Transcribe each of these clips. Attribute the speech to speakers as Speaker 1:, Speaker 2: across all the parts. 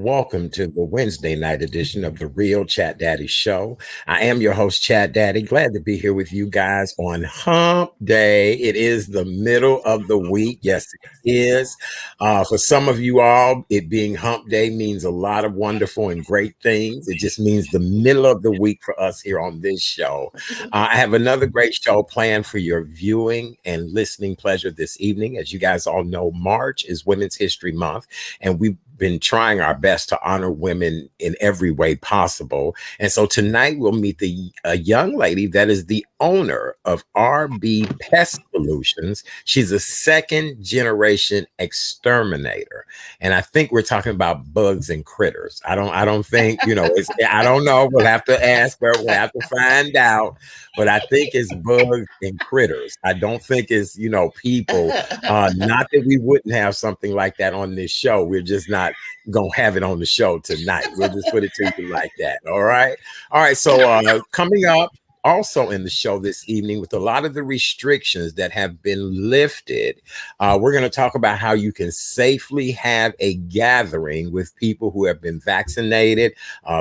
Speaker 1: Welcome to the Wednesday night edition of the Real Chat Daddy Show. I am your host, Chat Daddy. Glad to be here with you guys on Hump Day. It is the middle of the week. Yes, it is. For some of you all, it being Hump Day means a lot of wonderful and great things. It just means the middle of the week for us here on this show. I have another great show planned for your viewing and listening pleasure this evening. As you guys all know, March is Women's History Month, and we've been trying our best to honor women in every way possible. And so tonight we'll meet a young lady that is the owner of RB Pest Solutions. She's a second generation exterminator. And I think we're talking about bugs and critters. I don't think, I don't know. We'll have to ask her. We'll have to find out. But I think it's bugs and critters. I don't think it's, people. Not that we wouldn't have something like that on this show. We're just not gonna have it on the show tonight. We'll just put it to you like that. All right. So coming up also in the show this evening, with a lot of the restrictions that have been lifted, we're going to talk about how you can safely have a gathering with people who have been vaccinated.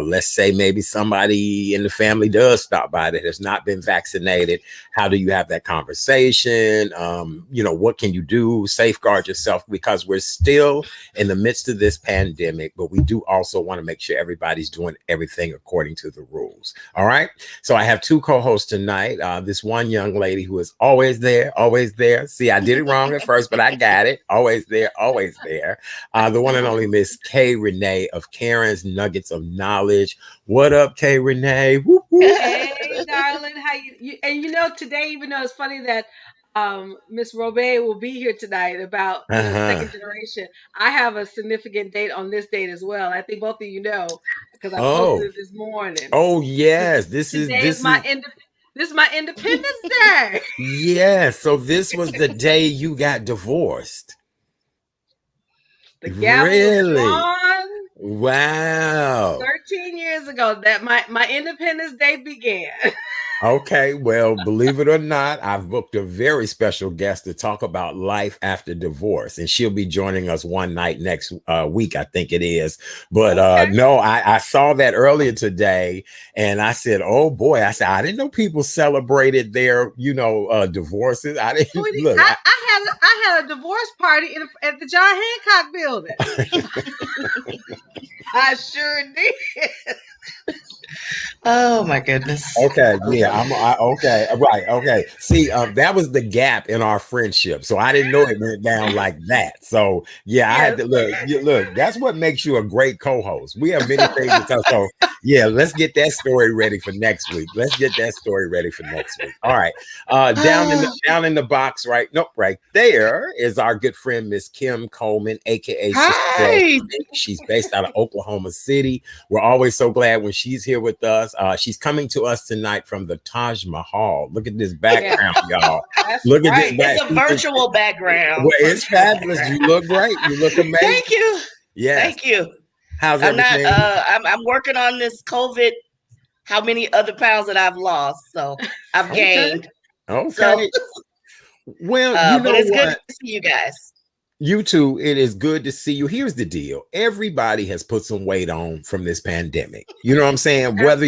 Speaker 1: Let's say maybe somebody in the family does stop by that has not been vaccinated. How do you have that conversation? What can you do? Safeguard yourself, because we're still in the midst of this pandemic, but we do also want to make sure everybody's doing everything according to the rules. All right. So I have two co-host tonight. This one young lady who is always there, always there. See, I did it wrong at first, but I got it. Always there, always there. The one and only Miss K. Renee of Karen's Nuggets of Knowledge. What up, K. Renee? Whoop, whoop.
Speaker 2: Hey, darling. How you? And today, even though it's funny that Miss Robiar will be here tonight about second generation, I have a significant date on this date as well. I think both of you know, because I posted it this morning.
Speaker 1: Oh yes, this is
Speaker 2: my Independence Day.
Speaker 1: Yeah, so this was the day you got divorced.
Speaker 2: The gavel was drawn.
Speaker 1: Wow.
Speaker 2: 13 years ago that my Independence Day began.
Speaker 1: Okay, well, believe it or not, I've booked a very special guest to talk about life after divorce, and she'll be joining us one night next week, I think it is. But no, I saw that earlier today, and I said, "Oh boy!" I said, "I didn't know people celebrated their, divorces." I didn't look.
Speaker 2: I had a divorce party at the John Hancock building. I sure did.
Speaker 3: Oh my goodness.
Speaker 1: Okay, yeah, okay, right, okay. See, that was the gap in our friendship, so I didn't know it went down like that. So yeah, I had to look. That's what makes you a great co-host. We have many things to tell. So yeah, let's get that story ready for next week. All right, down in the box, right? Nope, right there is our good friend Miss Kim Coleman, aka
Speaker 3: Hi.
Speaker 1: She's based out of Oklahoma City. We're always so glad when she's here with us. She's coming to us tonight from the Taj Mahal. Look at this background, y'all. Look at this background.
Speaker 3: It's a virtual background.
Speaker 1: Well, it's fabulous. You look great. You look amazing.
Speaker 3: Thank you.
Speaker 1: Yeah.
Speaker 3: Thank you.
Speaker 1: How's everything?
Speaker 3: I'm working on this COVID. How many other pounds that I've lost? So I've gained.
Speaker 1: Okay. So, well,
Speaker 3: but it's good to see you guys.
Speaker 1: You too. It is good to see you. Here's the deal. Everybody has put some weight on from this pandemic. You know what I'm saying? Whether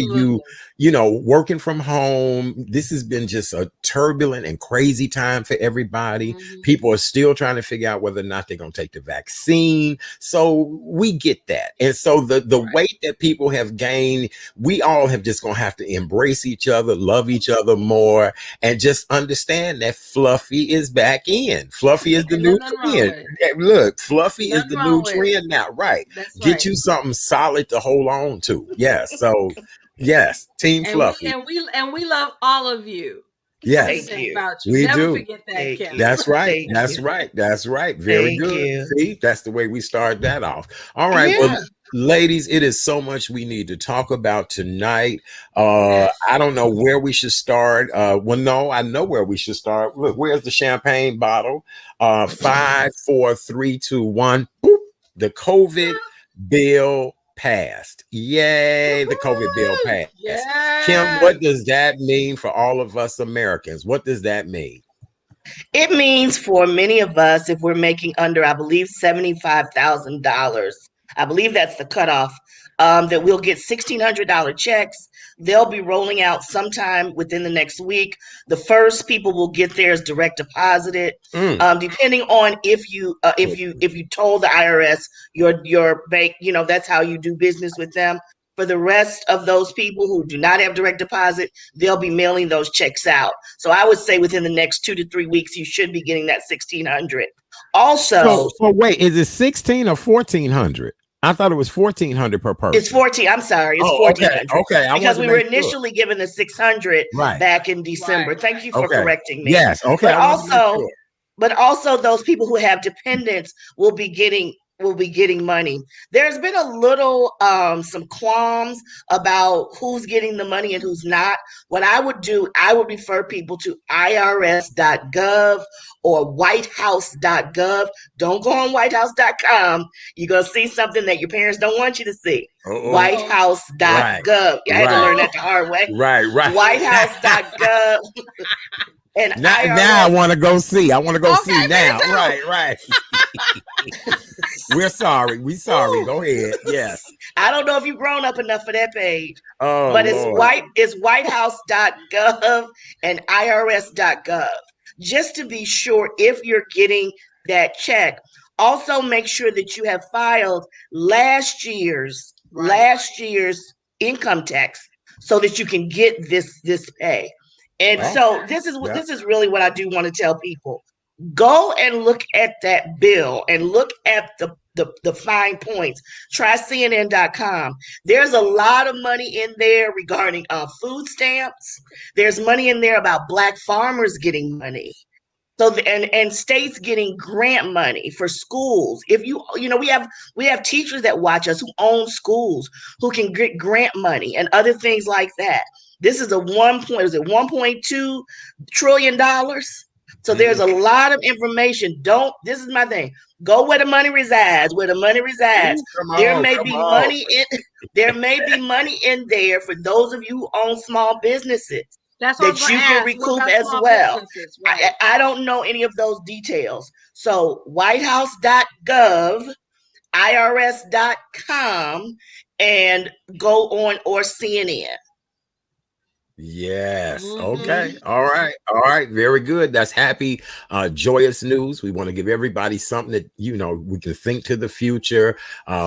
Speaker 1: working from home, this has been just a turbulent and crazy time for everybody. Mm-hmm. People are still trying to figure out whether or not they're going to take the vaccine. So we get that. And so the weight that people have gained, we all have just going to have to embrace each other, love each other more, and just understand that Fluffy is back in. Fluffy is the new trend. Look, Fluffy is the new trend now, right? Get you something solid to hold on to. Yes. So yes, Team Fluffy.
Speaker 2: And we love all of you.
Speaker 1: Yes,
Speaker 3: thank you.
Speaker 2: About you.
Speaker 1: We
Speaker 2: Never
Speaker 1: do.
Speaker 2: Forget that, Kim.
Speaker 1: That's right. That's right. Very
Speaker 3: thank
Speaker 1: good.
Speaker 3: You.
Speaker 1: See, that's the way we start that off. All right. Yeah. Well, ladies, it is so much we need to talk about tonight. I don't know where we should start. No, I know where we should start. Look, where's the champagne bottle? 5, 4, 3, 2, 1. Boop. The COVID bill passed. Yay, the COVID bill passed.
Speaker 2: Yes.
Speaker 1: Kim, what does that mean for all of us Americans? What does that mean?
Speaker 3: It means for many of us, if we're making under, I believe, $75,000 I believe that's the cutoff. That we'll get $1,600 checks. They'll be rolling out sometime within the next week. The first people will get theirs direct deposited, depending on if you told the IRS your bank, that's how you do business with them. For the rest of those people who do not have direct deposit, they'll be mailing those checks out. So I would say within the next 2 to 3 weeks, you should be getting that 1,600. Also,
Speaker 1: so wait, is it 16 or 1,400? I thought it was 1,400 per person.
Speaker 3: It's 14. I'm sorry. It's
Speaker 1: Oh,
Speaker 3: 1,400.
Speaker 1: okay.
Speaker 3: Because we were initially given the 600 back in December.
Speaker 2: Right.
Speaker 3: Thank you for correcting me.
Speaker 1: Yes. Okay.
Speaker 3: But also those people who have dependents will be getting money. There's been a little some qualms about who's getting the money and who's not. What I would do, I would refer people to irs.gov or whitehouse.gov. Don't go on whitehouse.com. You're going to see something that your parents don't want you to see. Whitehouse.gov. I had to learn that the hard way.
Speaker 1: Right.
Speaker 3: Whitehouse.gov. And
Speaker 1: now I want to go see. I want to go see now. Right. We sorry. Ooh. Go ahead. Yes.
Speaker 3: I don't know if you've grown up enough for that page. Oh, but it's whitehouse.gov and irs.gov. Just to be sure if you're getting that check. Also make sure that you have filed last year's income tax so that you can get this pay. And so this is really what I do want to tell people. Go and look at that bill and look at the fine points. Try CNN.com. There's a lot of money in there regarding food stamps. There's money in there about Black farmers getting money. So and states getting grant money for schools. If we have teachers that watch us who own schools who can get grant money and other things like that. This is $1.2 trillion? So there's a lot of information. This is my thing. Go where the money resides. Where the money resides. There may be money in there for those of you who own small businesses.
Speaker 2: That's what
Speaker 3: that you can recoup as well. Right. I don't know any of those details. So whitehouse.gov, irs.com, and go on or CNN.
Speaker 1: Yes. Okay. All right. Very good. That's happy, joyous news. We want to give everybody something that, we can think to the future.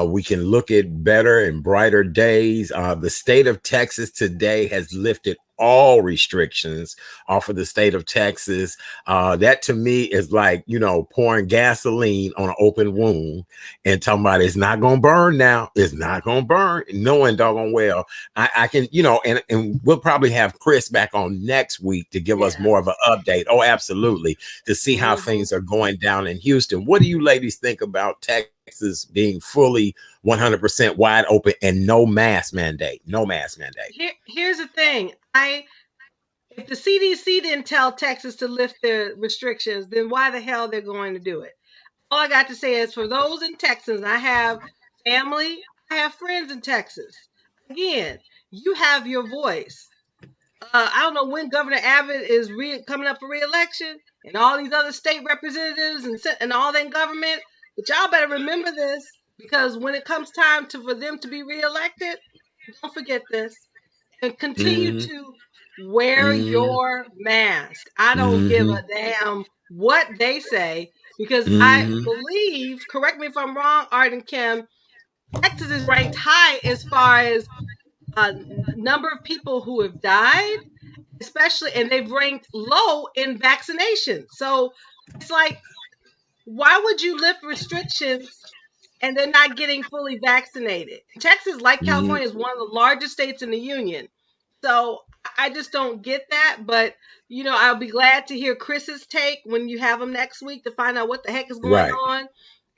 Speaker 1: We can look at better and brighter days. The state of Texas today has lifted all restrictions off of the state of Texas. That to me is like, pouring gasoline on an open wound and talking about it's not going to burn now. It's not going to burn. Knowing doggone well, I can, and we'll probably have Chris back on next week to give us more of an update. Oh, absolutely. To see how things are going down in Houston. What do you ladies think about Texas being fully 100% wide open and no mask mandate?
Speaker 2: Here's the thing. If the CDC didn't tell Texas to lift their restrictions, then why the hell they're going to do it? All I got to say is for those in Texas, I have family, I have friends in Texas. Again, you have your voice. I don't know when Governor Abbott is coming up for re-election and all these other state representatives and all that government, but y'all better remember this because when it comes time for them to be re-elected, don't forget this. And continue to wear your mask. I don't give a damn what they say because I believe, correct me if I'm wrong, Art and Kim, Texas is ranked high as far as number of people who have died, especially, and they've ranked low in vaccination. So it's like, why would you lift restrictions and they're not getting fully vaccinated? Texas, like California, is one of the largest states in the union. So I just don't get that. But, I'll be glad to hear Chris's take when you have him next week to find out what the heck is going on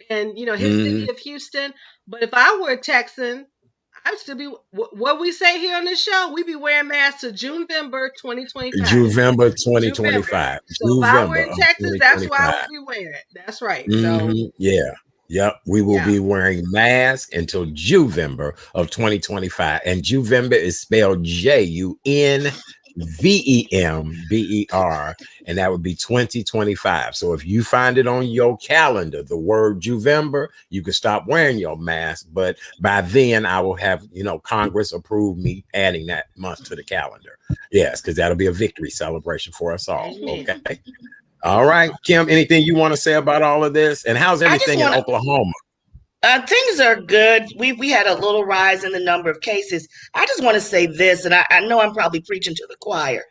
Speaker 2: and, his city of Houston. But if I were a Texan, I'd still be, what we say here on this show, we be wearing masks to June-November 2025.
Speaker 1: June-November 2025.
Speaker 2: So if I were in Texas, that's why I would be wearing it. That's right. So
Speaker 1: Yep, we will be wearing masks until Juvember of 2025. And Juvember is spelled Juvember. VEMBER, and that would be 2025. So if you find it on your calendar, the word Juvember, you can stop wearing your mask. But by then, I will have, Congress approve me adding that month to the calendar. Yes, because that'll be a victory celebration for us all.
Speaker 2: Amen.
Speaker 1: Okay. All right, Kim, anything you want to say about all of this? And how's
Speaker 3: I just
Speaker 1: everything in
Speaker 3: want to.
Speaker 1: Oklahoma?
Speaker 3: Things are good. We had a little rise in the number of cases. I just want to say this, and I know I'm probably preaching to the choir.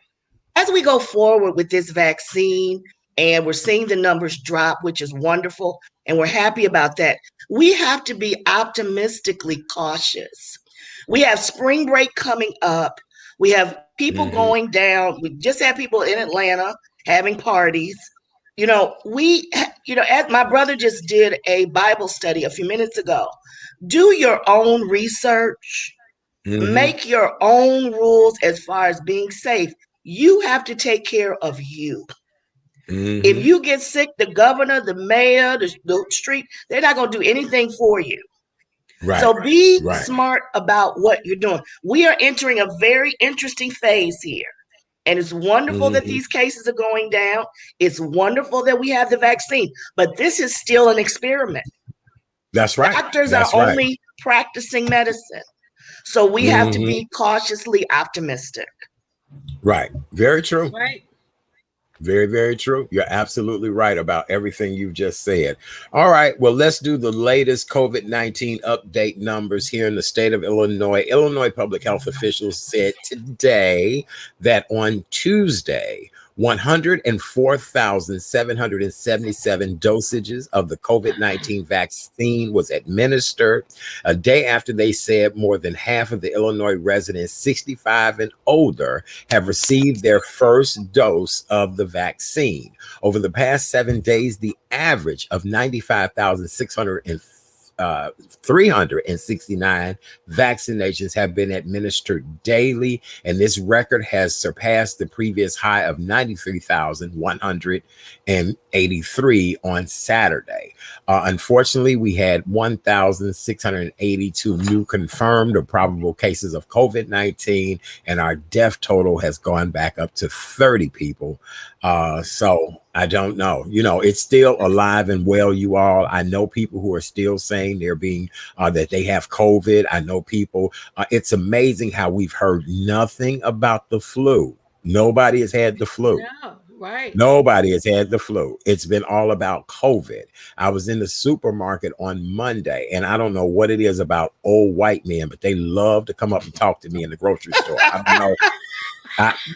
Speaker 3: As we go forward with this vaccine, and we're seeing the numbers drop, which is wonderful, and we're happy about that, we have to be optimistically cautious. We have spring break coming up. We have people
Speaker 1: Mm-hmm.
Speaker 3: going down. We just had people in Atlanta having parties. As my brother just did a Bible study a few minutes ago. Do your own research,
Speaker 1: Mm-hmm.
Speaker 3: make your own rules as far as being safe. You have to take care of you. If
Speaker 1: Mm-hmm.
Speaker 3: you get sick, the governor, the mayor, the street, they're not going to do anything for you.
Speaker 1: Right.
Speaker 3: So be
Speaker 1: Right.
Speaker 3: smart about what you're doing. We are entering a very interesting phase here. And it's wonderful that
Speaker 1: Mm-hmm.
Speaker 3: these cases are going down. It's wonderful that we have the vaccine, but this is still an experiment.
Speaker 1: That's right.
Speaker 3: Doctors are
Speaker 1: That's right.
Speaker 3: only practicing medicine. So we have to
Speaker 1: Mm-hmm.
Speaker 3: be cautiously optimistic.
Speaker 1: Right. Very true.
Speaker 2: Right.
Speaker 1: Very, very true. You're absolutely right about everything you've just said. All right. Well, let's do the latest COVID-19 update numbers here in the state of Illinois. Illinois public health officials said today that on Tuesday, 104,777 dosages of the COVID-19 vaccine was administered a day after they said more than half of the Illinois residents 65 and older have received their first dose of the vaccine. Over the past 7 days, the average of 369 vaccinations have been administered daily, and this record has surpassed the previous high of 93,183 on Saturday. Unfortunately, we had 1,682 new confirmed or probable cases of COVID-19, and our death total has gone back up to 30 people. So I don't know. It's still alive and well, you all. I know people who are still saying they're being that they have COVID. I know people. It's amazing how we've heard nothing about the flu. Nobody has had the flu.
Speaker 2: No. Right.
Speaker 1: Nobody has had the flu. It's been all about COVID. I was in the supermarket on Monday, and I don't know what it is about old white men, but they love to come up and talk to me in the grocery store. I don't know.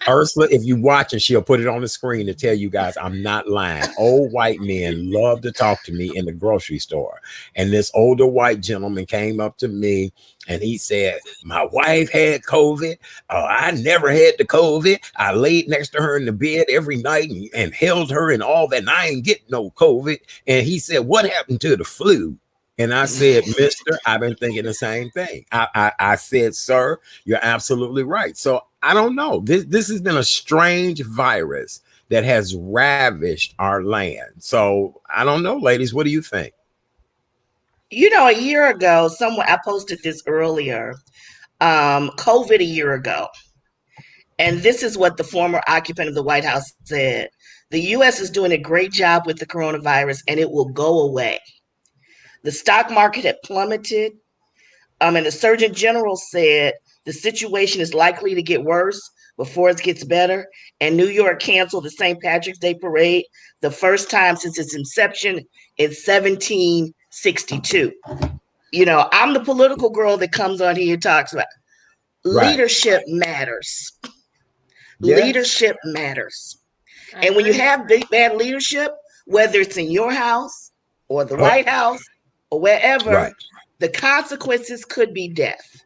Speaker 1: Ursula, if you watch and she'll put it on the screen to tell you guys I'm not lying. Old white men love to talk to me in the grocery store. And this older white gentleman came up to me and he said, my wife had COVID. I never had the COVID. I laid next to her in the bed every night and held her and all that. And I ain't get no COVID. And he said, what happened to the flu? And I said, mister, I've been thinking the same thing. I said, sir, you're absolutely right. So I don't know. This has been a strange virus that has ravished our land. So I don't know, ladies. What do you think?
Speaker 3: A year ago, I posted this earlier, COVID a year ago. And this is what the former occupant of the White House said. The U.S. is doing a great job with the coronavirus and it will go away. The stock market had plummeted. And the Surgeon General said the situation is likely to get worse before it gets better. And New York canceled the St. Patrick's Day parade the first time since its inception in 1762. I'm the political girl that comes on here and talks about leadership matters. Yes. Leadership matters. And when you have bad leadership, whether it's in your house or the White House or wherever, the consequences could be death.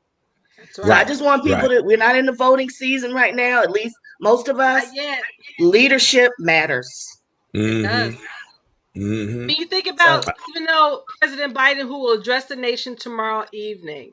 Speaker 3: That's right. So I just want people we're not in the voting season right now, at least most of us.
Speaker 2: Not yet.
Speaker 3: Leadership matters.
Speaker 2: It does.
Speaker 1: Mm-hmm.
Speaker 2: When you think about, even though President Biden, who will address the nation tomorrow evening,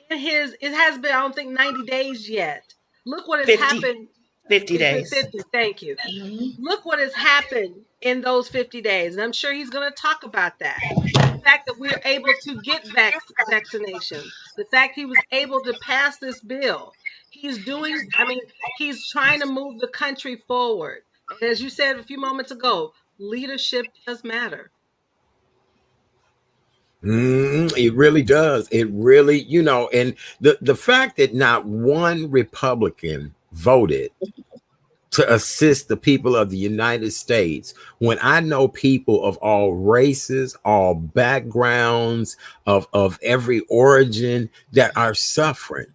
Speaker 2: it has been, I don't think, 90 days yet. Look what has
Speaker 3: 50,
Speaker 2: happened.
Speaker 3: 50 days.
Speaker 2: 50, thank you. Mm-hmm. Look what has happened in those 50 days. And I'm sure he's going to talk about that. The fact that we're able to get vaccinations. The fact he was able to pass this bill. he's doing, I mean, he's trying to move the country forward. And as you said a few moments ago, leadership does matter.
Speaker 1: It really does. It really, and the fact that not one Republican voted to assist the people of the United States when I know people of all races, all backgrounds, of every origin that are suffering.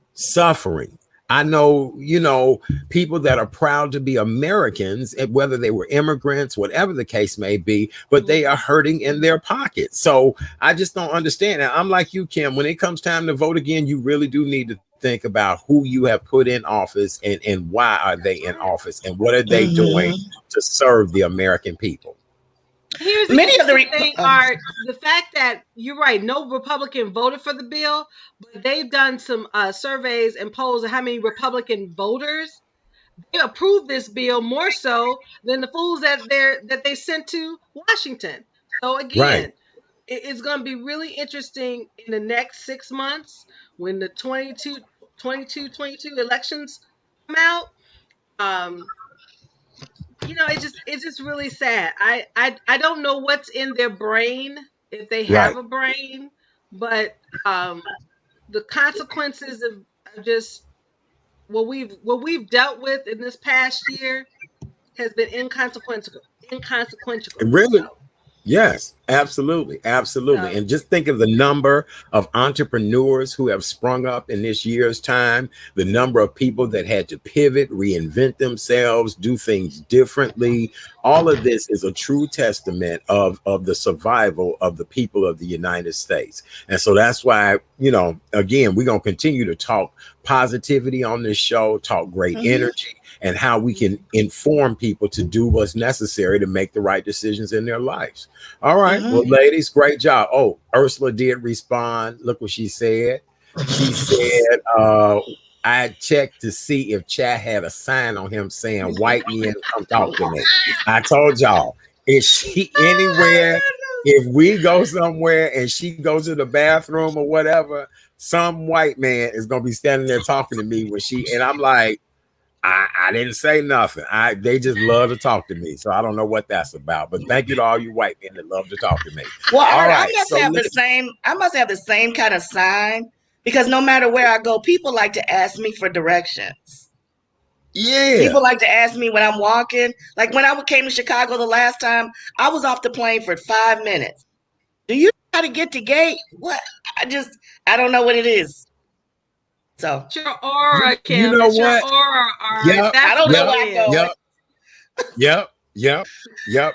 Speaker 1: I know, people that are proud to be Americans, and whether they were immigrants, whatever the case may be, but they are hurting in their pockets. So I just don't understand. And I'm like you, Kim, when it comes time to vote again, you really do need to think about who you have put in office and why are they
Speaker 2: That's
Speaker 1: in
Speaker 2: right.
Speaker 1: office and what are they doing
Speaker 3: Mhm.
Speaker 1: to serve the American people.
Speaker 2: Here's the
Speaker 3: Many of the
Speaker 2: interesting thing, Art. The fact that you're right, no Republican voted for the bill, but they've done some surveys and polls of how many Republican voters they approved this bill more so than the fools that they sent to Washington. So
Speaker 1: Right.
Speaker 2: again, it's going to be really interesting in the next 6 months when the 22 elections come out. Um, it's just really sad. I don't know what's in their brain if they have
Speaker 1: Right.
Speaker 2: a brain, but um, the consequences of just what we've dealt with in this past year has been inconsequential.
Speaker 1: Really. Yes, absolutely.
Speaker 2: So
Speaker 1: Absolutely. And just think of the number of entrepreneurs who have sprung up in this year's time, the number of people that had to pivot, reinvent themselves, do things differently. All of this is a true testament of the survival of the people of the United States. And so that's why, again, we're going to continue to talk positivity on this show, talk great
Speaker 3: Mhm.
Speaker 1: energy, and how we can inform people to do what's necessary to make the right decisions in their lives. All right.
Speaker 3: Mhm.
Speaker 1: Well, ladies, great job. Oh, Ursula did respond. Look what she said. She said, I checked to see if Chad had a sign on him saying, "White men, come talk to me." I told y'all, is she anywhere? If we go somewhere and she goes to the bathroom or whatever, some white man is going to be standing there talking to me when and I'm like, I didn't say nothing. They just love to talk to me. So I don't know what that's about. But thank you to all you white men that love to talk to me.
Speaker 3: Well,
Speaker 1: All
Speaker 3: Art,
Speaker 1: right. So listen.
Speaker 3: I must have the same kind of sign because no matter where I go, people like to ask me for directions.
Speaker 1: Yeah.
Speaker 3: People like to ask me when I'm walking. Like when I came to Chicago the last time, I was off the plane for 5 minutes. Do you know how to get to gate? What? I don't know what it is. So
Speaker 2: it's your aura,
Speaker 1: You
Speaker 2: Kim.
Speaker 1: know
Speaker 2: It's your
Speaker 1: what?
Speaker 2: aura, Art.
Speaker 1: Yep.
Speaker 3: I
Speaker 2: That's
Speaker 3: don't
Speaker 2: what
Speaker 3: know
Speaker 2: it
Speaker 1: Yep.
Speaker 3: where I'm
Speaker 2: is.
Speaker 3: going.
Speaker 1: Yep. Yep. Yep. Yep.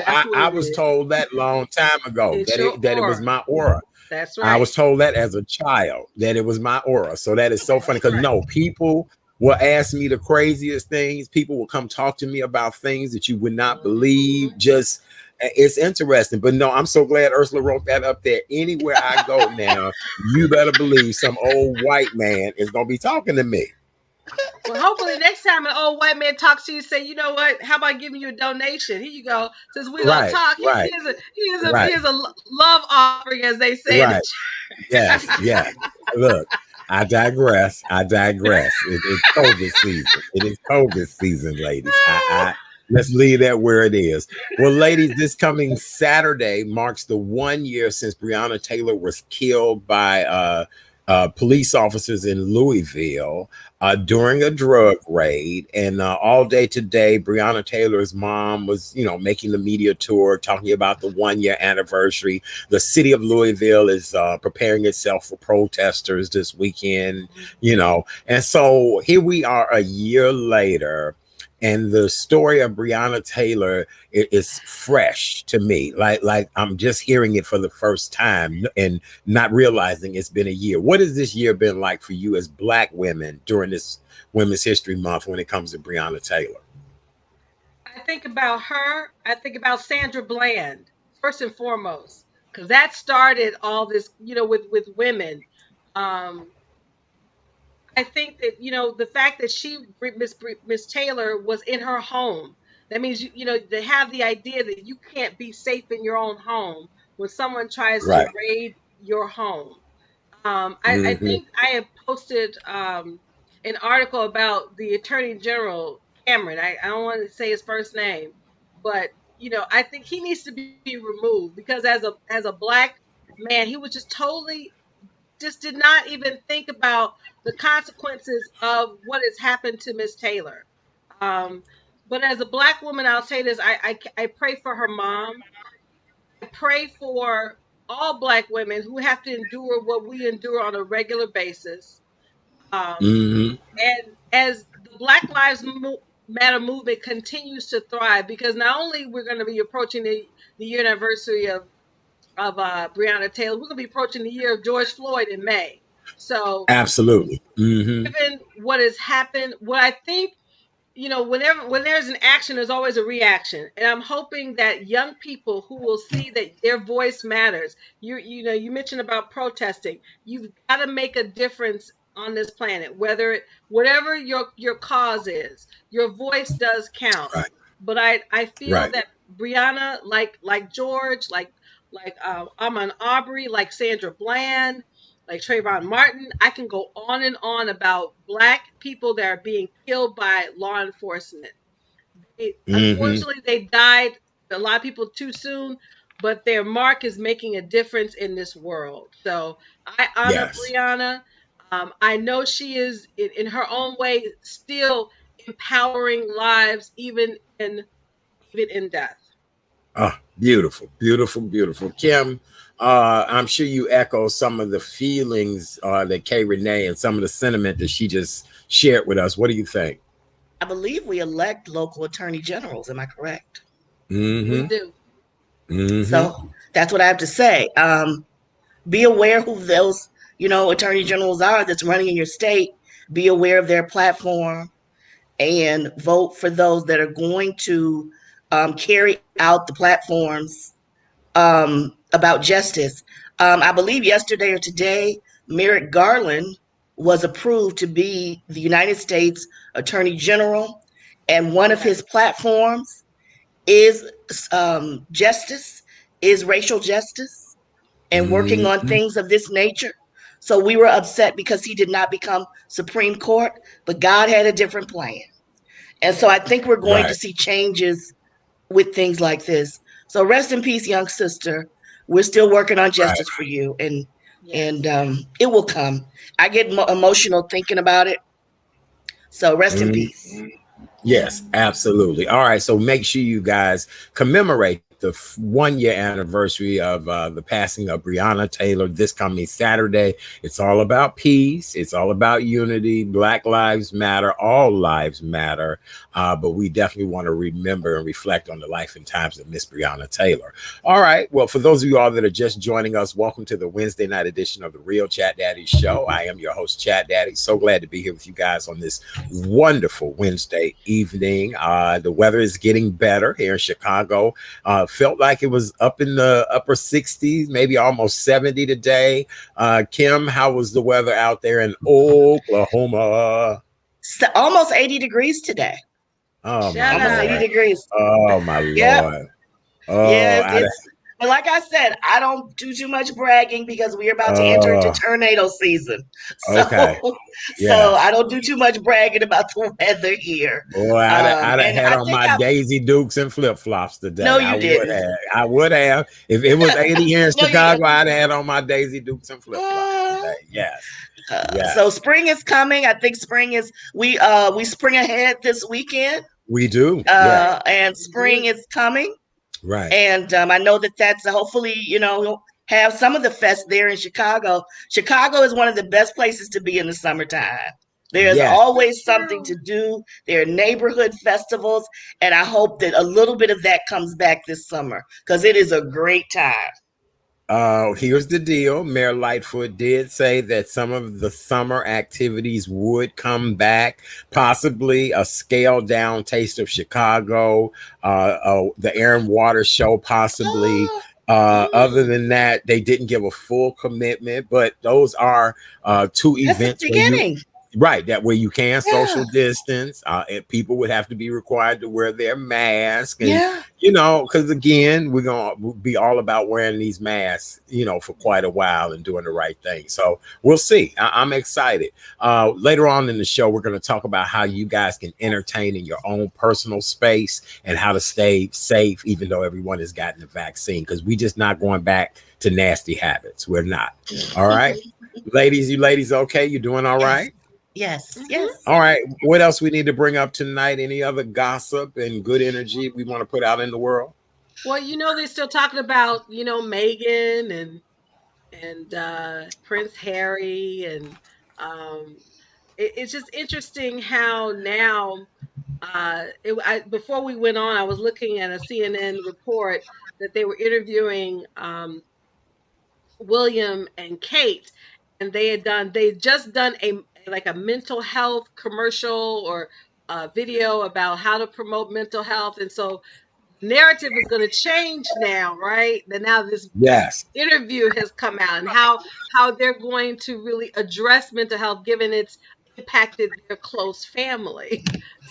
Speaker 2: That's what
Speaker 1: I
Speaker 2: it
Speaker 1: was
Speaker 2: is.
Speaker 1: told that long time ago
Speaker 2: It's your
Speaker 1: that it was
Speaker 2: aura.
Speaker 1: my aura.
Speaker 2: That's
Speaker 1: I
Speaker 2: right.
Speaker 1: was told that as a child that it was my aura. So that is so funny
Speaker 2: That's
Speaker 1: because
Speaker 2: right.
Speaker 1: no, people will ask me the craziest things. People will come talk to me about things that you would not believe.
Speaker 2: Mhm.
Speaker 1: Just it's interesting. But no, I'm so glad Ursula wrote that up there. Anywhere I go now, you better believe some old white man is gonna be talking to me.
Speaker 2: Well, hopefully next time an old white man talks to you, say, you know what? How about giving you a donation? Here you go. Since we're gonna
Speaker 1: Right,
Speaker 2: talk,
Speaker 1: right, right,
Speaker 2: here's a love offering, as they say in the
Speaker 1: right. Yes, yes. Look, I digress. I digress. It's COVID season. It is COVID season, ladies. I let's leave that where it is. Well, ladies, this coming Saturday marks the 1 year since Breonna Taylor was killed by police officers in Louisville during a drug raid. And all day today, Breonna Taylor's mom was, making the media tour, talking about the 1 year anniversary. The city of Louisville is preparing itself for protesters this weekend, And so here we are a year later, and the story of Breonna Taylor is fresh to me. Like I'm just hearing it for the first time and not realizing it's been a year. What has this year been like for you as Black women during this Women's History Month when it comes to Breonna Taylor?
Speaker 2: I think about her. I think about Sandra Bland first and foremost, because that started all this, with women. Um, I think that the fact that Miss Taylor was in her home. That means they have the idea that you can't be safe in your own home when someone tries to
Speaker 1: Right.
Speaker 2: raid your home. I
Speaker 1: Mm-hmm.
Speaker 2: think I have posted an article about the Attorney General Cameron. I don't want to say his first name, but I think he needs to be removed because as a black man, he was just totally just did not even think about the consequences of what has happened to Miss Taylor. Um, but as a black woman, I'll say this: I pray for her mom. I pray for all black women who have to endure what we endure on a regular basis.
Speaker 1: Mm-hmm.
Speaker 2: And as the Black Lives Matter movement continues to thrive, because not only we're going to be approaching the year anniversary of Breonna Taylor, we're going to be approaching the year of George Floyd in May. So,
Speaker 1: Absolutely. Mm-hmm.
Speaker 2: given what has happened, what I think whenever when there's an action, there's always a reaction, and I'm hoping that young people who will see that their voice matters. You mentioned about protesting. You've got to make a difference on this planet, whatever your cause is. Your voice does count.
Speaker 1: Right.
Speaker 2: But I feel
Speaker 1: Right.
Speaker 2: that Brianna, like George, like Ahmaud Arbery, like Sandra Bland, like Trayvon Martin. I can go on and on about black people that are being killed by law enforcement.
Speaker 1: Mm-hmm.
Speaker 2: Unfortunately, they died, a lot of people too soon, but their mark is making a difference in this world. So I honor
Speaker 1: Yes.
Speaker 2: Brianna. I know she is, in her own way, still empowering lives, even in death.
Speaker 1: Beautiful, beautiful, beautiful. Kim, I'm sure you echo some of the feelings that Kay Renee and some of the sentiment that she just shared with us. What do you think?
Speaker 3: I believe we elect local attorney generals. Am I correct?
Speaker 2: We
Speaker 1: Mm-hmm.
Speaker 2: do.
Speaker 3: So
Speaker 1: Mm-hmm.
Speaker 3: that's what I have to say. Be aware who those, attorney generals are that's running in your state. Be aware of their platform and vote for those that are going to carry out the platforms about justice. I believe yesterday or today, Merrick Garland was approved to be the United States Attorney General, and one of
Speaker 2: Yes.
Speaker 3: his platforms is justice, is racial justice, and working on
Speaker 1: Mm-hmm.
Speaker 3: things of this nature. So we were upset because he did not become Supreme Court, but God had a different plan. And so
Speaker 2: Yes.
Speaker 3: I think we're going to
Speaker 1: Right.
Speaker 3: see changes with things like this. So rest in peace, young sister. We're still working on
Speaker 1: Right.
Speaker 3: justice for you, and
Speaker 2: Yes.
Speaker 3: it will come. I get emotional thinking about it. So rest in
Speaker 1: Mm-hmm.
Speaker 3: peace.
Speaker 1: Yes, absolutely. All right. So make sure you guys commemorate the 1 year anniversary of the passing of Breonna Taylor this coming Saturday. It's all about peace. It's all about unity. Black lives matter. All lives matter. But we definitely want to remember and reflect on the life and times of Miss Breonna Taylor. All right. Well, for those of you all that are just joining us, welcome to the Wednesday night edition of the Real Chat Daddy Show. I am your host, Chat Daddy. So glad to be here with you guys on this wonderful Wednesday evening. The weather is getting better here in Chicago. Felt like it was up in the upper 60s, maybe almost 70 today. Kim, how was the weather out there in Oklahoma?
Speaker 3: So, almost 80 degrees today.
Speaker 1: Oh my
Speaker 2: Shut
Speaker 3: Almost
Speaker 2: up.
Speaker 3: 80
Speaker 1: Lord.
Speaker 3: degrees.
Speaker 1: Oh my
Speaker 3: Yep.
Speaker 1: Lord. Oh,
Speaker 3: Yeah, but like I said, I don't do too much bragging because we're about to enter into
Speaker 1: oh,
Speaker 3: tornado season. So,
Speaker 1: okay.
Speaker 3: so I
Speaker 1: Yes.
Speaker 3: don't do too much bragging about the weather here.
Speaker 1: Boy, I'd have
Speaker 3: And
Speaker 1: had
Speaker 3: I
Speaker 1: on
Speaker 3: think
Speaker 1: my
Speaker 3: I
Speaker 1: Daisy Dukes and flip flops
Speaker 3: no,
Speaker 1: today. I
Speaker 3: you
Speaker 1: would
Speaker 3: didn't.
Speaker 1: have. I would have. If it was 80 here in
Speaker 3: No, you didn't.
Speaker 1: Chicago, I'd have had on my Daisy Dukes and flip flops
Speaker 3: Uh,
Speaker 1: today. Yes.
Speaker 3: so
Speaker 1: Yes.
Speaker 3: spring is coming. I think spring is we spring ahead this weekend,
Speaker 1: We do. Yeah.
Speaker 3: and
Speaker 2: We
Speaker 3: spring
Speaker 2: do.
Speaker 3: is coming.
Speaker 1: Right.
Speaker 3: And I know that that's hopefully, we'll have some of the fest there in Chicago. Chicago is one of the best places to be in the summertime. There's
Speaker 1: Yes.
Speaker 3: always something
Speaker 2: True.
Speaker 3: to do. There are neighborhood festivals, and I hope that a little bit of that comes back this summer because it is a great time.
Speaker 1: Here's the deal. Mayor Lightfoot did say that some of the summer activities would come back, possibly a scaled down taste of Chicago, the Air and Water Show, possibly.
Speaker 3: Oh,
Speaker 1: Other
Speaker 2: Mm.
Speaker 1: than that, they didn't give a full commitment, but those are two
Speaker 3: that's the
Speaker 1: events where you
Speaker 3: beginning.
Speaker 1: Right, that way you can social
Speaker 3: Yeah.
Speaker 1: distance. And people would have to be required to wear their mask, and
Speaker 3: Yeah.
Speaker 1: because again, we're gonna be all about wearing these masks, for quite a while and doing the right thing. So we'll see. I'm excited. Later on in the show, we're going to talk about how you guys can entertain in your own personal space and how to stay safe, even though everyone has gotten the vaccine. Because we just not going back to nasty habits. We're not. All right, ladies. You ladies, okay? You doing all
Speaker 3: Yes.
Speaker 1: right?
Speaker 3: Yes.
Speaker 2: Mhm.
Speaker 3: Yes.
Speaker 1: All right. What else we need to bring up tonight? Any other gossip and good energy we want to put out in the world?
Speaker 2: Well, they're still talking about, Megan and Prince Harry, and it's just interesting how now. Before we went on, I was looking at a CNN report that they were interviewing William and Kate, and they just done a mental health commercial or video about how to promote mental health, and so narrative is going to change now, right? That now this
Speaker 1: Yes.
Speaker 2: interview has come out, and how they're going to really address mental health given it's impacted their close family.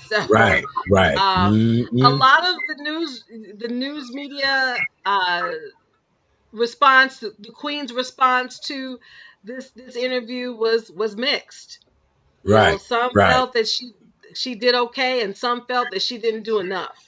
Speaker 2: So
Speaker 1: Right. Right.
Speaker 2: a
Speaker 1: Mm-mm.
Speaker 2: lot of the news media response, the Queen's response to this interview was mixed.
Speaker 1: Right.
Speaker 2: Some
Speaker 1: Right.
Speaker 2: felt that she did okay, and some felt that she didn't do enough.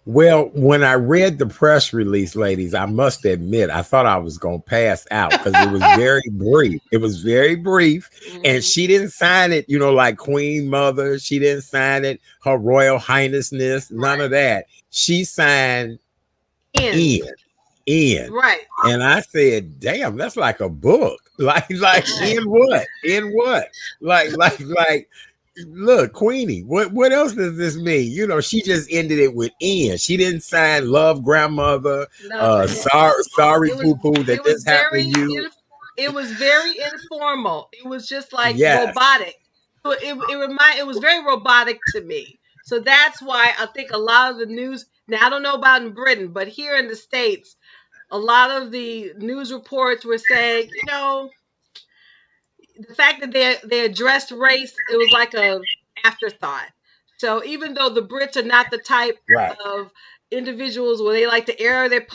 Speaker 1: Well, when I read the press release, ladies, I must admit, I thought I was going to pass out because it was very brief. It was very brief. And
Speaker 2: Hmm.
Speaker 1: she didn't sign it, like Queen Mother. She didn't sign it, Her Royal Highnessness, none
Speaker 2: Right.
Speaker 1: of that. She signed
Speaker 2: In.
Speaker 1: in, in.
Speaker 2: Right.
Speaker 1: And I said, damn, that's like a book. Like
Speaker 3: Right.
Speaker 1: in what? In what? Like, look, Queenie, what else does this mean? She just ended it with N. She didn't sign love grandmother,
Speaker 2: Nothing.
Speaker 1: sorry
Speaker 2: It was
Speaker 1: poo poo that
Speaker 2: it was
Speaker 1: this happened to
Speaker 2: very
Speaker 1: you.
Speaker 2: it was very informal. It was just like
Speaker 1: Yes,
Speaker 2: robotic. So it was very robotic to me. So that's why I think a lot of the news, now I don't know about in Britain, but here in the States, a lot of the news reports were saying, the fact that they addressed race, it was like a afterthought. So even though the Brits are not the type
Speaker 1: right.
Speaker 2: of individuals where they like to air their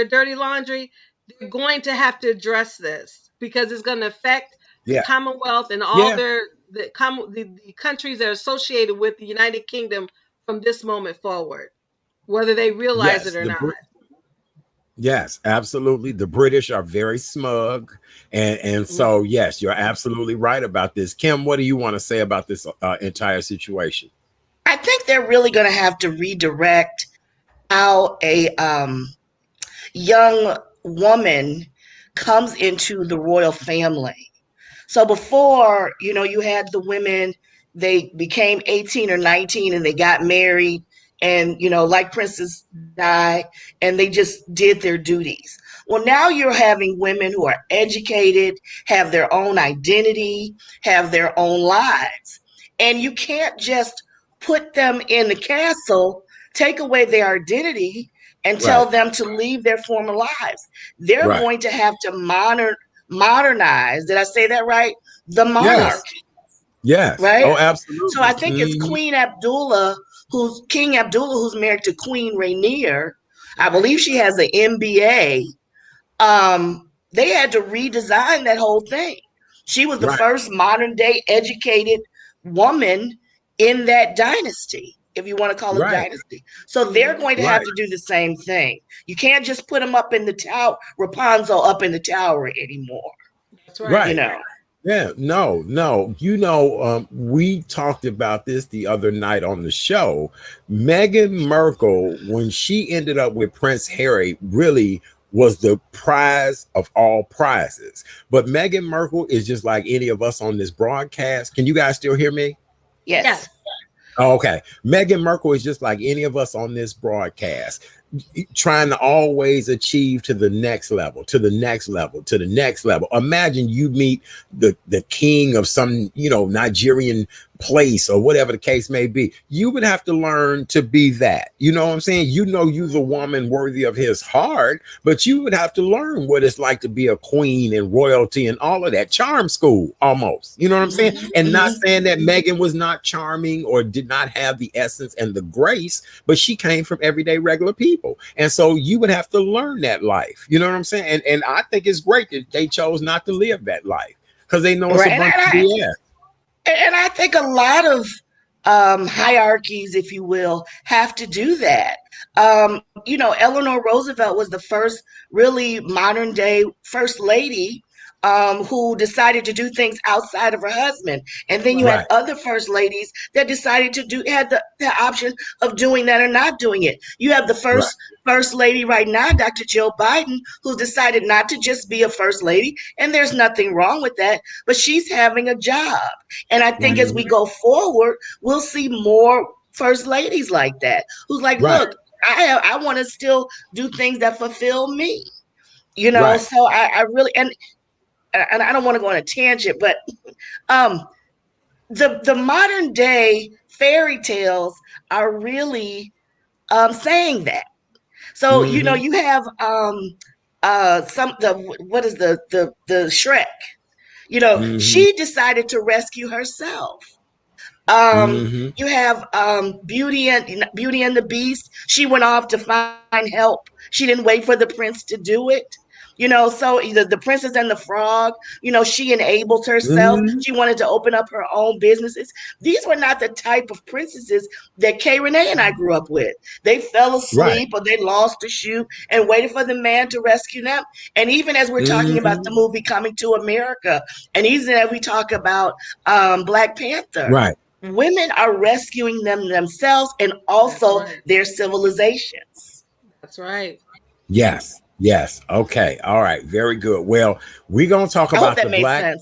Speaker 2: dirty laundry, they're going to have to address this because it's going to affect the
Speaker 1: Yeah,
Speaker 2: Commonwealth and all
Speaker 1: yeah,
Speaker 2: the countries that are associated with the United Kingdom from this moment forward, whether they realize it
Speaker 1: yes.
Speaker 2: or not.
Speaker 1: Yes, absolutely. The British are very smug, and so
Speaker 2: Mhm.
Speaker 1: yes, you're absolutely right about this. Kim, what do you want to say about this entire situation?
Speaker 3: I think they're really going to have to redirect how a young woman comes into the royal family. So before, you had the women, they became 18 or 19 and they got married and, like Princess Di, and they just did their duties. Well, now you're having women who are educated, have their own identity, have their own lives. And you can't just put them in the castle, take away their identity, and tell
Speaker 1: Right,
Speaker 3: them to leave their former lives. They're
Speaker 1: right.
Speaker 3: going to have to modernize. Did I say that right? The
Speaker 1: Yes,
Speaker 3: monarch,
Speaker 1: yes.
Speaker 3: right?
Speaker 1: Oh,
Speaker 3: So I
Speaker 1: absolutely.
Speaker 3: think it's King Abdullah, who's married to Queen Rainier. I
Speaker 2: Right.
Speaker 3: believe she has an MBA. They had to redesign that whole thing. She was the
Speaker 1: Right,
Speaker 3: first modern day educated woman in that dynasty, if you want to call it
Speaker 1: right,
Speaker 3: dynasty. So they're
Speaker 2: Mhm.
Speaker 3: going to have
Speaker 1: right,
Speaker 3: to do the same thing. You can't just put them up in the tower, Rapunzel up in the tower anymore,
Speaker 2: That's right.
Speaker 3: you
Speaker 1: right.
Speaker 3: know.
Speaker 1: Yeah, no, no. We talked about this the other night on the show. Meghan Markle, when she ended up with Prince Harry, really was the prize of all prizes. But Meghan Markle is just like any of us on this broadcast. Can you guys still hear me?
Speaker 3: Yes.
Speaker 2: Yes.
Speaker 1: Oh, okay. Meghan Markle is just like any of us on this broadcast. trying to always achieve to the next level, to the next level, to the next level. Imagine you meet the king of some, Nigerian place or whatever the case may be. You would have to learn to be that. You know what I'm saying? You the woman worthy of his heart, but you would have to learn what it's like to be a queen and royalty and all of that. Charm school almost. You know what I'm saying? And not saying that Megan was not charming or did not have the essence and the grace, but she came from everyday regular people. And so you would have to learn that life. You know what I'm saying? And I think it's great that they chose not to live that life because they know it's a bunch of BS.
Speaker 3: And I think a lot of hierarchies, if you will, have to do that. Eleanor Roosevelt was the first really modern day first lady who decided to do things outside of her husband. And then you had other first ladies that decided to had the option of doing that or not doing it. You have the first lady right now, Dr. Jill Biden, who's decided not to just be a first lady. And there's nothing wrong with that, but she's having a job. And I think as we go forward, we'll see more first ladies like that, who's like, look, I want to still do things that fulfill me. So I really, and I don't want to go on a tangent, but the modern day fairy tales are really saying that. So you have what is the Shrek? She decided to rescue herself. You have Beauty and the Beast. She went off to find help. She didn't wait for the prince to do it. So the Princess and the Frog, she enabled herself. She wanted to open up her own businesses. These were not the type of princesses that Kay Renee and I grew up with. They fell asleep or they lost a shoe and waited for the man to rescue them. And even as we're talking about the movie Coming to America, and even as we talk about Black Panther, women are rescuing themselves and also their civilizations.
Speaker 2: That's right.
Speaker 1: Yes. Okay. All right. Very good. Well, we're going to talk about the Black,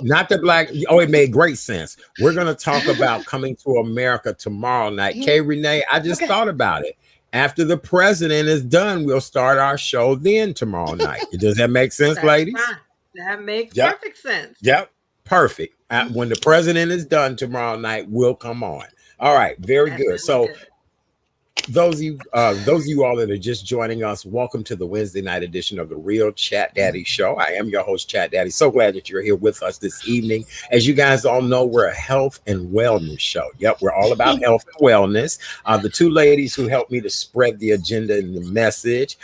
Speaker 1: not the Black. Oh, it made great sense. We're going to talk about Coming to America tomorrow night. Kay Renee, I just thought about it. After the president is done, we'll start our show then tomorrow night. Does that make sense, ladies?
Speaker 2: That makes perfect sense.
Speaker 1: Yep. Perfect. When the president is done tomorrow night, we'll come on. All right. Very good. So those of you all that are just joining us, welcome to the Wednesday night edition of the Real Chat Daddy Show. I am your host, Chat Daddy. So glad that you're here with us this evening. As you guys all know, we're a health and wellness show. Yep, we're all about health and wellness. The two ladies who helped me to spread the agenda and the message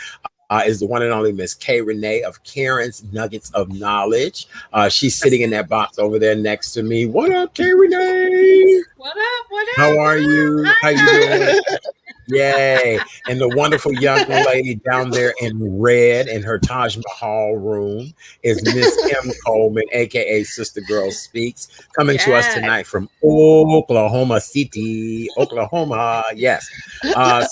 Speaker 1: is the one and only Miss Kay Renee of Karen's Nuggets of Knowledge. She's sitting in that box over there next to me. What up, Kay Renee?
Speaker 2: What up?
Speaker 1: How are you? How you doing? Yay. And the wonderful young lady down there in red in her Taj Mahal room is Miss Kim Coleman, aka Sister Girl Speaks, coming to us tonight from Oklahoma City, Oklahoma. Yes.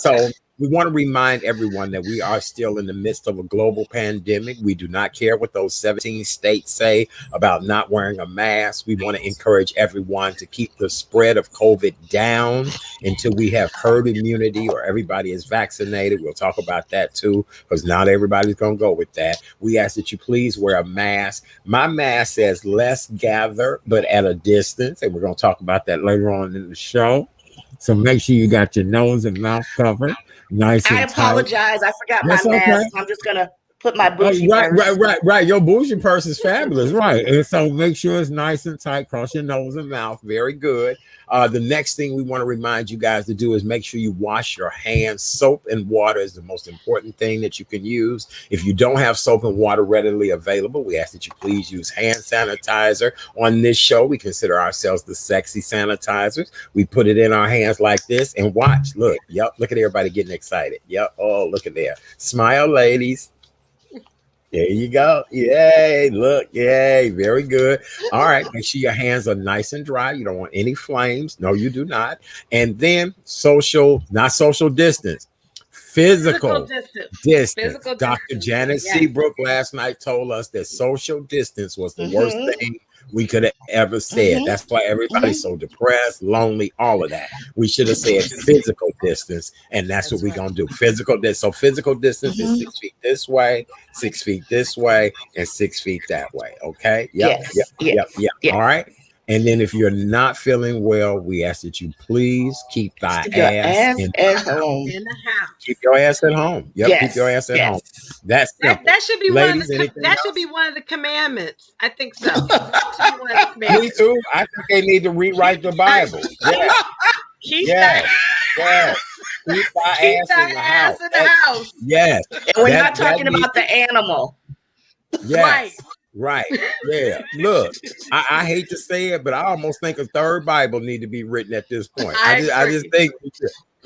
Speaker 1: So we want to remind everyone that we are still in the midst of a global pandemic. We do not care what those 17 states say about not wearing a mask. We want to encourage everyone to keep the spread of COVID down until we have herd immunity or everybody is vaccinated. We'll talk about that too, because not everybody's going to go with that. We ask that you please wear a mask. My mask says let's gather, but at a distance. And we're going to talk about that later on in the show. So make sure you got your nose and mouth covered. Nice. I
Speaker 3: apologize. I forgot my mask. I'm just gonna put my bougie purse.
Speaker 1: Right. Your bougie purse is fabulous, right? And so make sure it's nice and tight. Cross your nose and mouth. Very good. The next thing we want to remind you guys to do is make sure you wash your hands. Soap and water is the most important thing that you can use. If you don't have soap and water readily available, we ask that you please use hand sanitizer. On this show, we consider ourselves the sexy sanitizers. We put it in our hands like this and watch. Look. Yep. Look at everybody getting excited. Yep. Oh, look at there. Smile, ladies. There you go. Yay. Look. Yay. Very good. All right. Make sure your hands are nice and dry. You don't want any flames. No, you do not. And then not social distance.
Speaker 2: Physical
Speaker 1: Physical
Speaker 2: distance.
Speaker 1: distance.
Speaker 2: Physical
Speaker 1: Dr.
Speaker 2: distance.
Speaker 1: Janet
Speaker 2: Yes.
Speaker 1: Seabrook last night told us that social distance was the worst
Speaker 3: Mm-hmm.
Speaker 1: thing we could have ever said.
Speaker 3: Mm-hmm.
Speaker 1: That's why everybody's
Speaker 3: Mm-hmm.
Speaker 1: so depressed, lonely, all of that. We should have said physical distance, and that's what
Speaker 2: That's
Speaker 1: we're
Speaker 2: right.
Speaker 1: gonna do. Physical distance. So physical distance is
Speaker 3: Mm-hmm.
Speaker 1: 6 feet this way, 6 feet this way, and 6 feet that way. Okay. Yep.
Speaker 3: Yes.
Speaker 1: Yep.
Speaker 3: Yes.
Speaker 1: Yep. Yep.
Speaker 3: Yes.
Speaker 1: All right. And then if you're not feeling well, we ask that you please keep thy
Speaker 3: Keep your
Speaker 1: ass
Speaker 3: ass
Speaker 1: in
Speaker 3: at home.
Speaker 2: In the house.
Speaker 1: keep your ass at home. Yep, keep your
Speaker 3: Yes.
Speaker 1: ass at
Speaker 3: Yes.
Speaker 1: home. That's
Speaker 2: That
Speaker 1: simple.
Speaker 2: that should be one of
Speaker 1: Ladies,
Speaker 2: the
Speaker 1: anything
Speaker 2: that should be
Speaker 1: else?
Speaker 2: one of the commandments. I think so. That should be one of the
Speaker 1: Me
Speaker 2: commandments.
Speaker 1: too. I think they need to
Speaker 2: Keep
Speaker 1: rewrite the
Speaker 2: thy,
Speaker 1: Bible.
Speaker 2: keep
Speaker 1: Yes,
Speaker 2: keep thy
Speaker 1: yes, yes. Keep thy
Speaker 2: keep
Speaker 1: ass
Speaker 2: thy
Speaker 1: in the house.
Speaker 2: ass in the house.
Speaker 1: Yes,
Speaker 3: And we're not
Speaker 1: that
Speaker 3: talking
Speaker 1: needs
Speaker 3: about the animal.
Speaker 2: Right.
Speaker 1: yes, right. Yeah. Look, I hate to say it, but I almost think a third Bible need to be written at this point.
Speaker 2: I
Speaker 1: I just
Speaker 2: agree.
Speaker 1: think,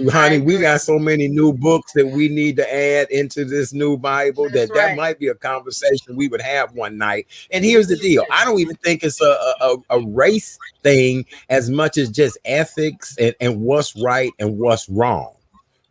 Speaker 2: I
Speaker 1: honey, we
Speaker 2: agree.
Speaker 1: got so many new books that we need to add into this new Bible
Speaker 2: That's
Speaker 1: that
Speaker 2: right.
Speaker 1: might be a conversation we would have one night. And here's the deal: I don't even think it's a race thing as much as just ethics and what's right and what's wrong.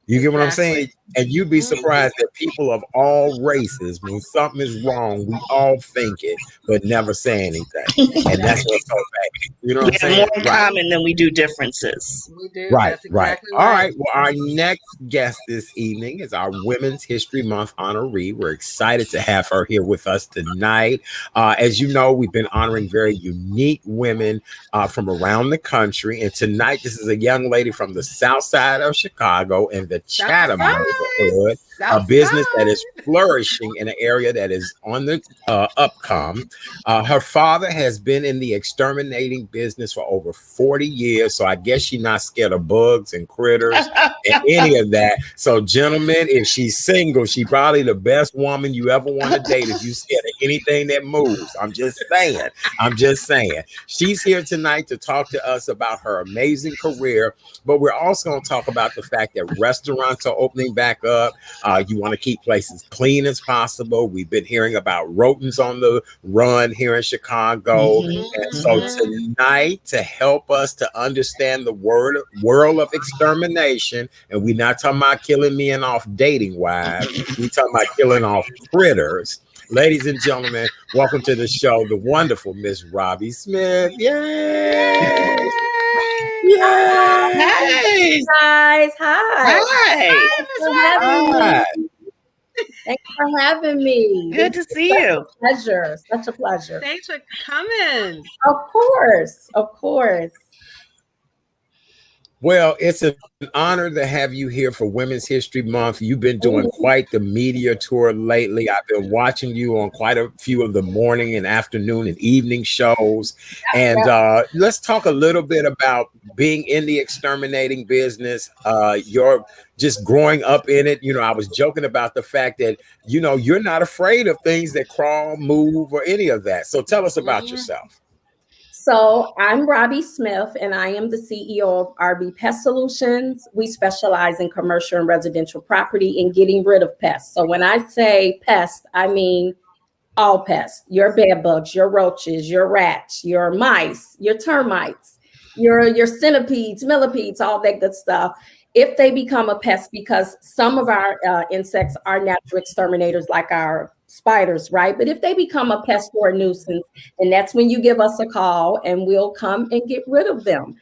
Speaker 1: You get what I'm saying?
Speaker 2: Exactly.
Speaker 1: And you'd be
Speaker 2: Mhm.
Speaker 1: surprised that people of all races, when something is wrong, we all think it, but never say anything. And that's what's so bad. You know what
Speaker 3: We
Speaker 1: I'm
Speaker 3: have more
Speaker 1: saying?
Speaker 3: in
Speaker 1: Right.
Speaker 3: common than we do differences.
Speaker 2: We do.
Speaker 1: Right,
Speaker 2: That's
Speaker 1: right.
Speaker 2: exactly
Speaker 1: All
Speaker 2: right.
Speaker 1: right. Well, our next guest this evening is our Women's History Month honoree. We're excited to have her here with us tonight. As you know, we've been honoring very unique women from around the country. And tonight, this is a young lady from the south side of Chicago in the
Speaker 2: South
Speaker 1: Chatham
Speaker 2: side.
Speaker 1: neighborhood, a
Speaker 2: South
Speaker 1: business that
Speaker 2: side.
Speaker 1: is flourishing in an area that is on the upcome. Her father has been in the exterminating business for over 40 years. So I guess she's not scared of bugs and critters and any of that. So, gentlemen, if she's single, she's probably the best woman you ever want to date if you're scared of anything that moves. I'm just saying. I'm just saying. She's here tonight to talk to us about her amazing career, but we're also going to talk about the fact that restaurants are opening back up. You want to keep places clean as possible. We've been hearing about rodents on the run here in Chicago.
Speaker 3: Mhm,
Speaker 1: And so
Speaker 3: mhm.
Speaker 1: tonight, to help us to understand the world of extermination, and we're not talking about killing men off dating wives, we're talking about killing off critters. Ladies and gentlemen, welcome to the show, the wonderful Miss Robbie Smith. Yay!
Speaker 2: Yay!
Speaker 1: Yay!
Speaker 3: Hey,
Speaker 4: Guys. Hi.
Speaker 3: hi.
Speaker 2: Hi,
Speaker 4: For
Speaker 2: Miss
Speaker 4: having
Speaker 2: Robbie.
Speaker 1: Hi.
Speaker 4: me. Thanks for having me.
Speaker 3: Good
Speaker 4: This
Speaker 3: to
Speaker 4: is
Speaker 3: see
Speaker 4: such
Speaker 3: you.
Speaker 4: a pleasure. Such a pleasure.
Speaker 2: Thanks for coming.
Speaker 4: Of course. Of course.
Speaker 1: Well, it's an honor to have you here for Women's History Month. You've been doing
Speaker 4: Mhm.
Speaker 1: quite the media tour lately. I've been watching you on quite a few of the morning and afternoon and evening shows. And
Speaker 4: Yep.
Speaker 1: let's talk a little bit about being in the exterminating business, your just growing up in it. You know, I was joking about the fact that, you know, you're not afraid of things that crawl, move, or any of that. So tell us about
Speaker 2: Mhm.
Speaker 1: yourself.
Speaker 4: So I'm Robbie Smith, and I am the CEO of RB Pest Solutions. We specialize in commercial and residential property and getting rid of pests. So when I say pest, I mean all pests, your bed bugs, your roaches, your rats, your mice, your termites, your centipedes, millipedes, all that good stuff. If they become a pest, because some of our insects are natural exterminators, like our spiders, right? But if they become a pest or a nuisance, and that's when you give us a call and we'll come and get rid of them.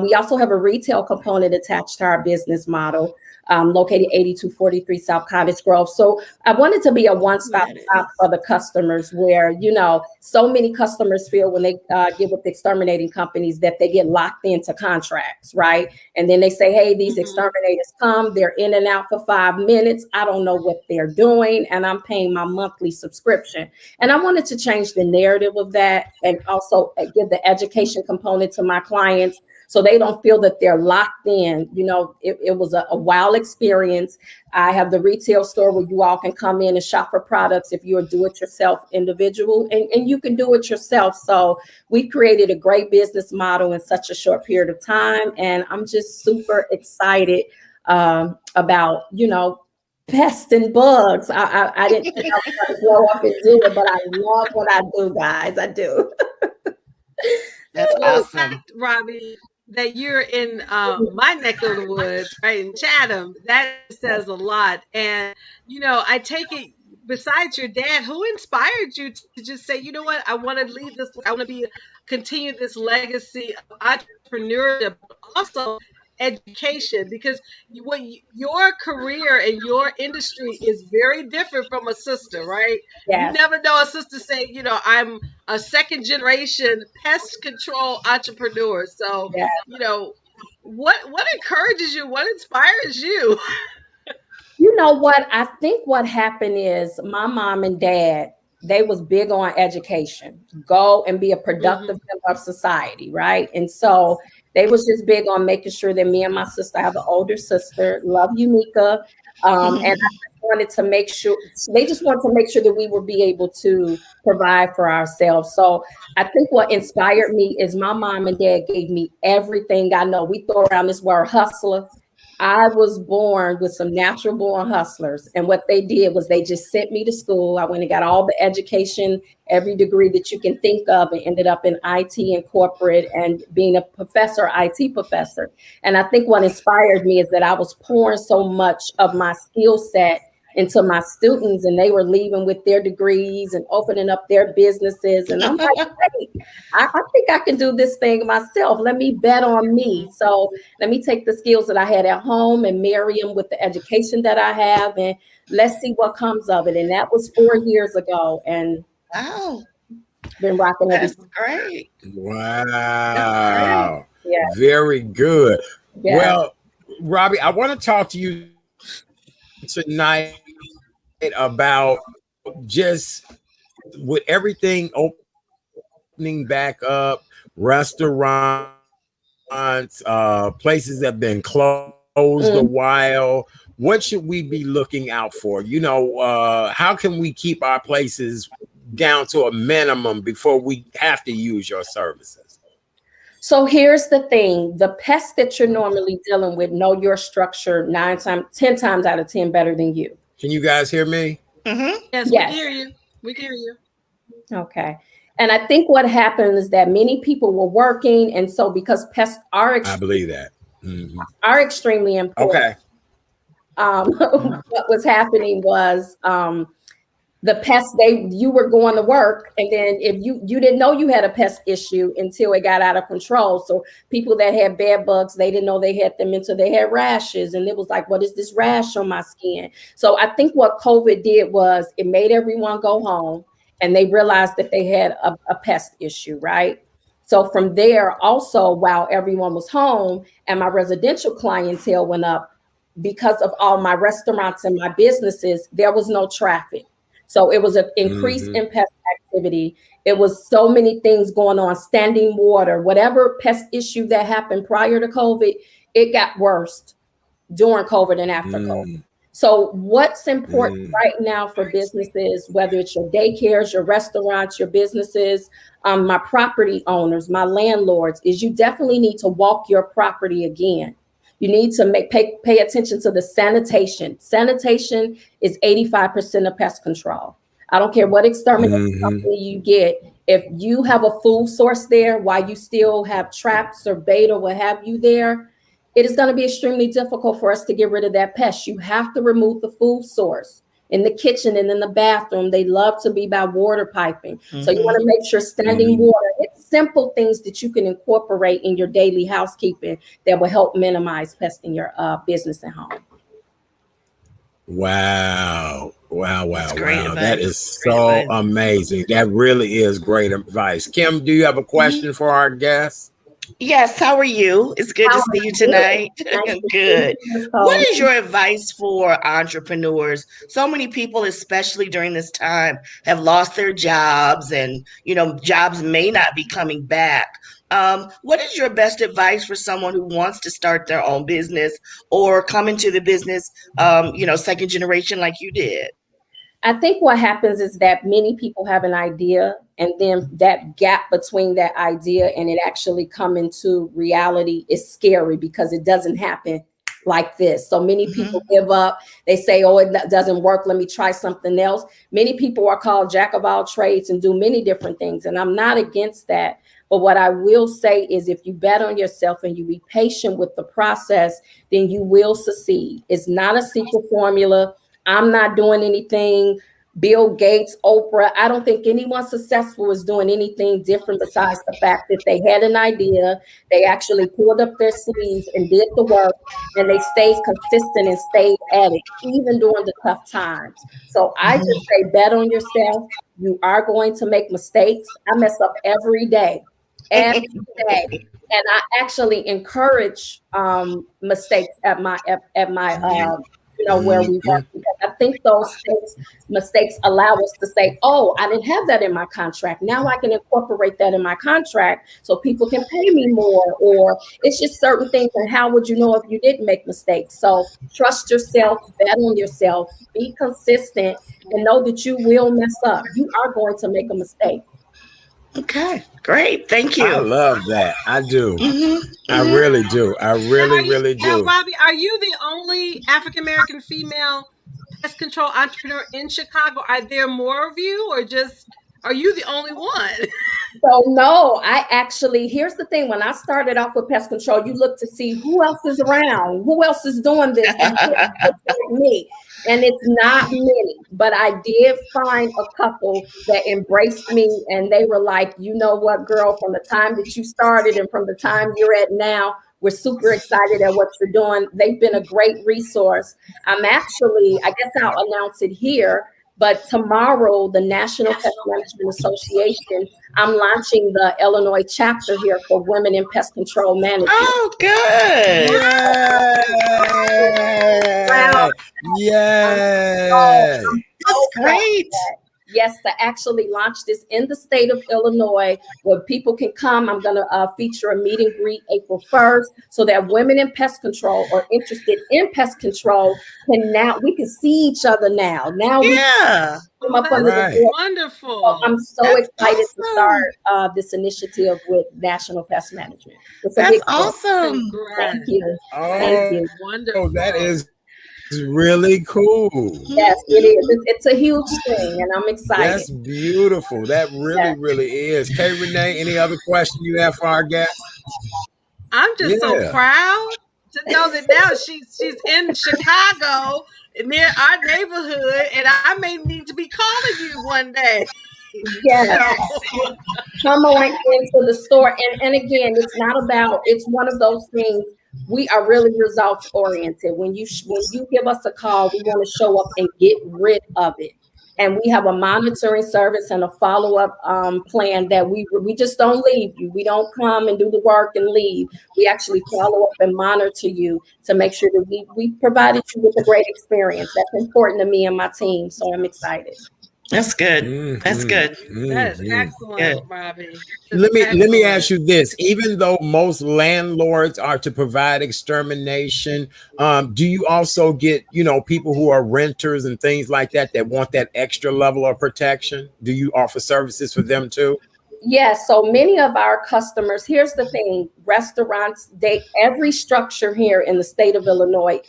Speaker 4: We also have a retail component attached to our business model, located 8243 South Cottage Grove. So I wanted to be a one-stop shop for the customers, where, you know, so many customers feel when they get with exterminating companies that they get locked into contracts, right? And then they say, hey, these
Speaker 2: Mhm.
Speaker 4: exterminators come, they're in and out for 5 minutes. I don't know what they're doing, and I'm paying my monthly subscription. And I wanted to change the narrative of that, and also give the education component to my clients, so they don't feel that they're locked in. You know, it was a wild experience. I have the retail store where you all can come in and shop for products if you're a do-it-yourself individual, and you can do it yourself. So we created a great business model in such a short period of time, and I'm just super excited about, you know, pests and bugs. I didn't think I was going to grow up and do it, but I love what I do, guys. I do.
Speaker 3: That's
Speaker 2: Well, in
Speaker 3: awesome.
Speaker 2: fact, Robbie, that you're in my neck of the woods, right, in Chatham, that says a lot. And, I take it, besides your dad, who inspired you to just say, you know what, I want to leave this, I want to continue this legacy of entrepreneurship, but also education, because your career and your industry is very different from a sister, right? You
Speaker 4: Yes.
Speaker 2: never know a sister say, I'm a second generation pest control entrepreneur. So,
Speaker 4: Yeah.
Speaker 2: what encourages you? What inspires you?
Speaker 4: You know what? I think what happened is my mom and dad, they was big on education. Go and be a productive member of society, right? And so they was just big on making sure that me and my sister, I have an older sister, love you, Mika. And I just wanted to make sure, they just wanted to make sure that we would be able to provide for ourselves. So I think what inspired me is my mom and dad gave me everything I know. We throw around this word hustler. I was born with some natural born hustlers. And what they did was they just sent me to school. I went and got all the education, every degree that you can think of, and ended up in IT and corporate and being a professor, IT professor. And I think what inspired me is that I was pouring so much of my skill set into my students, and they were leaving with their degrees and opening up their businesses. And I'm like, hey, I think I can do this thing myself. Let me bet on me. So let me take the skills that I had at home and marry them with the education that I have, and let's see what comes of it. And that was 4 years ago, and
Speaker 3: wow,
Speaker 4: been rocking
Speaker 3: that's
Speaker 4: everything.
Speaker 3: great.
Speaker 1: Wow.
Speaker 4: Yeah.
Speaker 1: Very good.
Speaker 4: Yeah.
Speaker 1: Well, Robbie, I want to talk to you tonight about just with everything opening back up, restaurants, places have been closed a while. What should we be looking out for? How can we keep our places down to a minimum before we have to use your services?
Speaker 4: So here's the thing: the pests that you're normally dealing with know your structure 10 times out of 10 better than you.
Speaker 1: Can you guys hear me?
Speaker 2: Yes, we can hear you. We can hear you.
Speaker 4: Okay. And I think what happened is that many people were working, and so because pests are,
Speaker 1: I believe that,
Speaker 4: are extremely important.
Speaker 1: Okay.
Speaker 4: What was happening was the pests, you were going to work, and then if you didn't know you had a pest issue until it got out of control. So people that had bed bugs, they didn't know they had them until they had rashes, and it was like, what is this rash on my skin? So I think what COVID did was it made everyone go home, and they realized that they had a pest issue, right? So from there, also, while everyone was home and my residential clientele went up, because of all my restaurants and my businesses, there was no traffic. So it was an increase in pest activity. It was so many things going on, standing water, whatever pest issue that happened prior to COVID, it got worse during COVID and after COVID. So what's important right now for businesses, whether it's your daycares, your restaurants, your businesses, my property owners, my landlords, is you definitely need to walk your property again. You need to pay attention to the sanitation. Sanitation is 85% of pest control. I don't care what exterminator company you get. If you have a food source there while you still have traps or bait or what have you there, it is going to be extremely difficult for us to get rid of that pest. You have to remove the food source. In the kitchen and in the bathroom, they love to be by water piping. So you want to make sure standing water, it's simple things that you can incorporate in your daily housekeeping that will help minimize pests in your business and home.
Speaker 1: Wow.
Speaker 3: Advice.
Speaker 1: That is so amazing. That really is great advice. Kim, do you have a question for our guest?
Speaker 3: Yes, how are you? It's good to see you tonight. Good. What is your advice for entrepreneurs? So many people, especially during this time, have lost their jobs, and jobs may not be coming back. What is your best advice for someone who wants to start their own business or come into the business, second generation like you did?
Speaker 4: I think what happens is that many people have an idea, and then that gap between that idea and it actually coming to reality is scary because it doesn't happen like this. So many people give up. They say, oh, it doesn't work. Let me try something else. Many people are called jack of all trades and do many different things. And I'm not against that. But what I will say is if you bet on yourself and you be patient with the process, then you will succeed. It's not a secret formula. I'm not doing anything. Bill Gates, Oprah, I don't think anyone successful is doing anything different besides the fact that they had an idea, they actually pulled up their sleeves and did the work, and they stayed consistent and stayed at it, even during the tough times. So I just say bet on yourself. You are going to make mistakes. I mess up every day. And I actually encourage mistakes at my where we work, because I think those mistakes allow us to say, oh, I didn't have that in my contract. Now I can incorporate that in my contract so people can pay me more, or it's just certain things. And how would you know if you didn't make mistakes? So trust yourself, bet on yourself, be consistent, and know that you will mess up. You are going to make a mistake.
Speaker 3: Okay, great. Thank you.
Speaker 1: I love that. I do. I really do. I really do.
Speaker 2: Now, Robbie, are you the only African-American female pest control entrepreneur in Chicago? Are there more of you, or just are you the only one?
Speaker 4: So no, I actually, here's the thing. When I started off with pest control, you look to see who else is around, who else is doing this, me. And it's not many, but I did find a couple that embraced me, and they were like, you know what, girl, from the time that you started and from the time you're at now, we're super excited at what you're doing. They've been a great resource. I'm actually, I guess I'll announce it here, but tomorrow, the National Pest Management Association, I'm launching the Illinois chapter here for women in pest control management.
Speaker 3: Oh, good.
Speaker 1: Yeah.
Speaker 3: That's great.
Speaker 4: Yes, to actually launch this in the state of Illinois where people can come. I'm going to feature a meet and greet April 1st so that women in pest control or interested in pest control we can see each other now. Now we come up under the door.
Speaker 2: Wonderful.
Speaker 4: So I'm so excited to start this initiative with National Pest Management.
Speaker 3: That's awesome.
Speaker 4: Thank you.
Speaker 1: Thank
Speaker 2: you. Wonderful.
Speaker 1: That is really cool.
Speaker 4: Yes, it is. It's a huge thing, and I'm excited.
Speaker 1: That's beautiful. That really is. Hey, Renee, any other question you have for our guest?
Speaker 2: I'm just so proud to know that now she's in Chicago, near our neighborhood, and I may need to be calling you one day.
Speaker 4: Yes. Come on into the store. And again, it's one of those things. We are really results oriented. When you give us a call, we want to show up and get rid of it. And we have a monitoring service and a follow-up plan that we just don't leave you. We don't come and do the work and leave. We actually follow up and monitor you to make sure that we provided you with a great experience. That's important to me and my team. So I'm excited.
Speaker 3: That's good. That's good.
Speaker 2: That is excellent, Robbie.
Speaker 1: Let me ask you this. Even though most landlords are to provide extermination, do you also get, people who are renters and things like that want that extra level of protection? Do you offer services for them too?
Speaker 4: Yes. So many of our customers, here's the thing, restaurants, every structure here in the state of Illinois,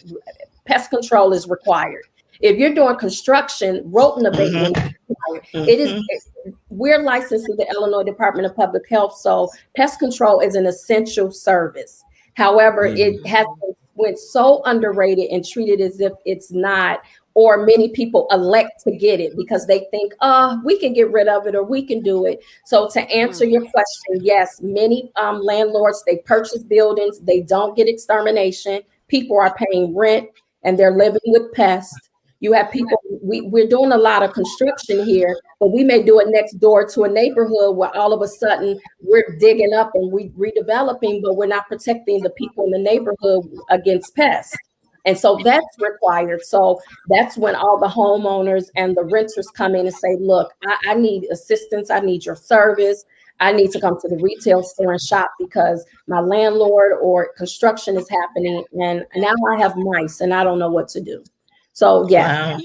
Speaker 4: pest control is required. If you're doing construction, rodent abatement, we're licensed through the Illinois Department of Public Health, so pest control is an essential service. However, it has went so underrated and treated as if it's not, or many people elect to get it because they think, we can get rid of it or we can do it. So to answer your question, yes, many landlords, they purchase buildings, they don't get extermination. People are paying rent and they're living with pests. You have people, we're doing a lot of construction here, but we may do it next door to a neighborhood where all of a sudden we're digging up and redeveloping, but we're not protecting the people in the neighborhood against pests. And so that's required. So that's when all the homeowners and the renters come in and say, look, I need assistance. I need your service. I need to come to the retail store and shop because my landlord or construction is happening. And now I have mice and I don't know what to do. So, yeah.
Speaker 3: Wow.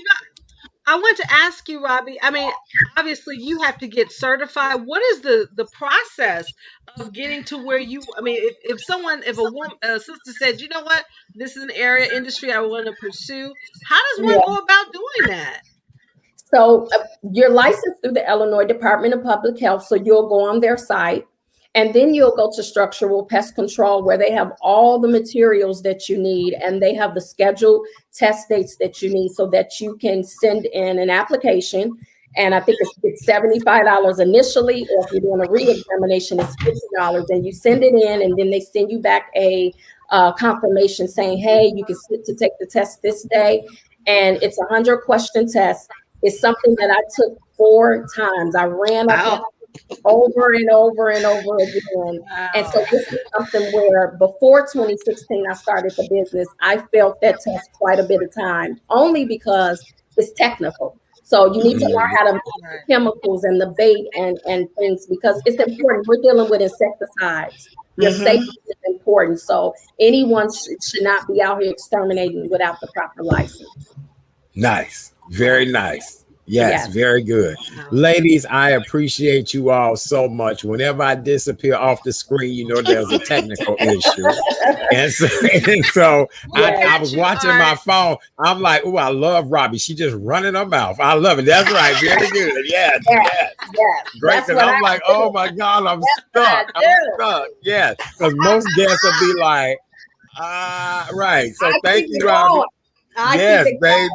Speaker 2: I want to ask you, Robbie. I mean, obviously, you have to get certified. What is the process of getting to where you? I mean, if a woman, a sister said, you know what, this is an area industry I want to pursue. How does one
Speaker 4: Yeah.
Speaker 2: go about doing that?
Speaker 4: So you're licensed through the Illinois Department of Public Health. So you'll go on their site, and then you'll go to structural pest control, where they have all the materials that you need, and they have the scheduled test dates that you need, so that you can send in an application. And I think it's $75 initially, or if you're doing a re-examination, it's $50. And you send it in, and then they send you back a confirmation saying, hey, you can sit to take the test this day. And it's a 100-question test. It's something that I took 4 times. I ran up over and over and over again.
Speaker 2: Wow.
Speaker 4: And so this is something where before 2016, I started the business. I failed that test quite a bit of time, only because it's technical. So you need to learn how to mix the chemicals and the bait and things, because it's important. We're dealing with insecticides. Your safety is important. So anyone should not be out here exterminating without the proper license.
Speaker 1: Nice. Very nice. Yes, very good. Ladies, I appreciate you all so much. Whenever I disappear off the screen, you know there's a technical issue. And so I was watching my phone. I'm like, oh, I love Robbie. She just running her mouth. I love it. That's right. Very good. Yes. Great. Because I'm like, oh my God, I'm stuck. Yes. Because most guests will be like, right. So thank you, Robbie. Yes, baby.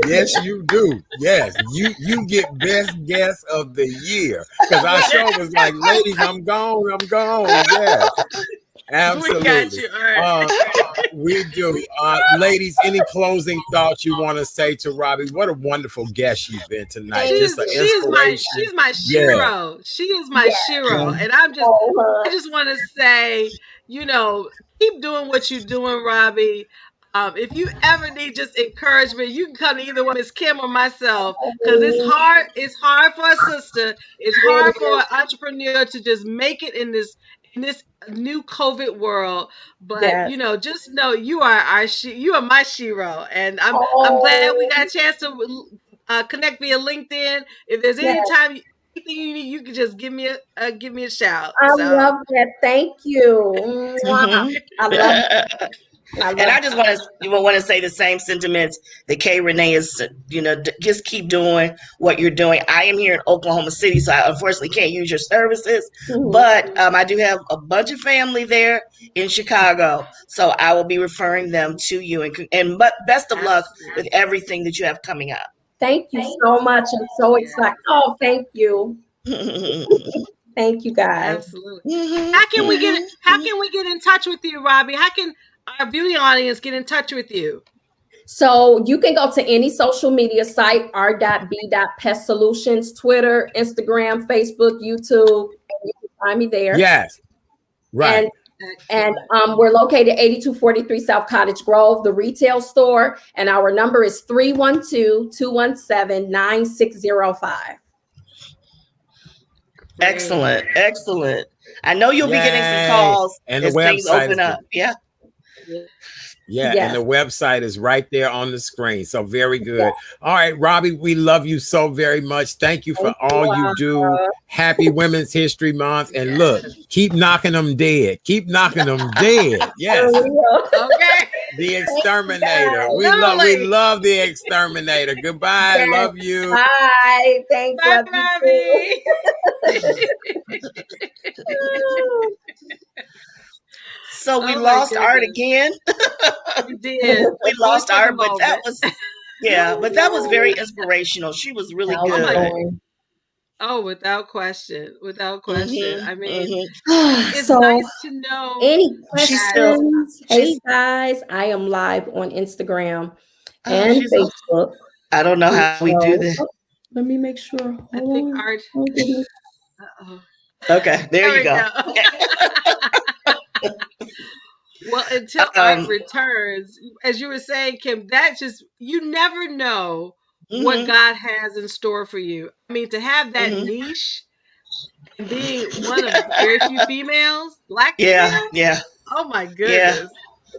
Speaker 1: Yes, you do. Yes, you get best guest of the year, because our show was like, ladies, I'm gone. Yes, absolutely.
Speaker 2: We got you. All right.
Speaker 1: We do. Ladies, any closing thoughts you want to say to Robbie? What a wonderful guest you've been tonight. Just an inspiration.
Speaker 2: She's my shiro. Yeah. She is my shiro, and I just want to say, keep doing what you're doing, Robbie. If you ever need just encouragement, you can come to either Miss Kim or myself, because it's hard. It's hard for a sister. It's hard for an entrepreneur to just make it in this new COVID world. But just know you are you are my shiro, and I'm glad we got a chance to connect via LinkedIn. If there's anything you need, you can just give me a shout.
Speaker 4: I love that. Thank you. I love it.
Speaker 3: And I just want to say the same sentiments that Kay Renee is, just keep doing what you're doing. I am here in Oklahoma City, so I unfortunately can't use your services, but I do have a bunch of family there in Chicago, so I will be referring them to you. And best of luck with everything that you have coming up.
Speaker 4: Thank you so much. I'm so excited. Oh, thank you. Thank you, guys.
Speaker 2: Absolutely. How can we get in touch with you, Robbie? How can our beauty audience get in touch with you?
Speaker 4: So you can go to any social media site, r.b.pest solutions, Twitter, Instagram, Facebook, YouTube, and you can find me there.
Speaker 1: Yes. Right.
Speaker 4: And we're located 8243 South Cottage Grove, the retail store, and our number is 312-217-9605.
Speaker 3: Excellent. I know you'll be getting some calls
Speaker 1: and
Speaker 3: as things open up.
Speaker 1: Yeah, and the website is right there on the screen. So very good. All right, Robbie, we love you so very much. Thank you for all you do. Happy Women's History Month. And look, keep knocking them dead. Keep knocking them dead. Yes.
Speaker 2: Okay.
Speaker 1: The Exterminator. We love the Exterminator. Goodbye. Love you.
Speaker 4: Bye. Thanks.
Speaker 2: Bye, Robbie.
Speaker 3: So we lost Art again.
Speaker 2: We did.
Speaker 3: We lost Art, but that was very inspirational. She was really good.
Speaker 2: Oh, without question. I mean, it's nice to know.
Speaker 4: Any questions? Hey guys, I am live on Instagram and Facebook.
Speaker 3: I don't know how we do this.
Speaker 4: Let me make sure.
Speaker 2: I think Art.
Speaker 3: Okay, there you go.
Speaker 2: Well, until Art returns, as you were saying, Kim, you never know what God has in store for you. I mean, to have that niche, and being one of very few females, Black females.
Speaker 3: Yeah.
Speaker 2: Oh my goodness.
Speaker 3: Yeah.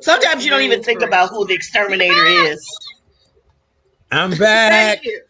Speaker 3: Sometimes you don't even think about who the Exterminator is.
Speaker 1: I'm back.
Speaker 2: Thank you.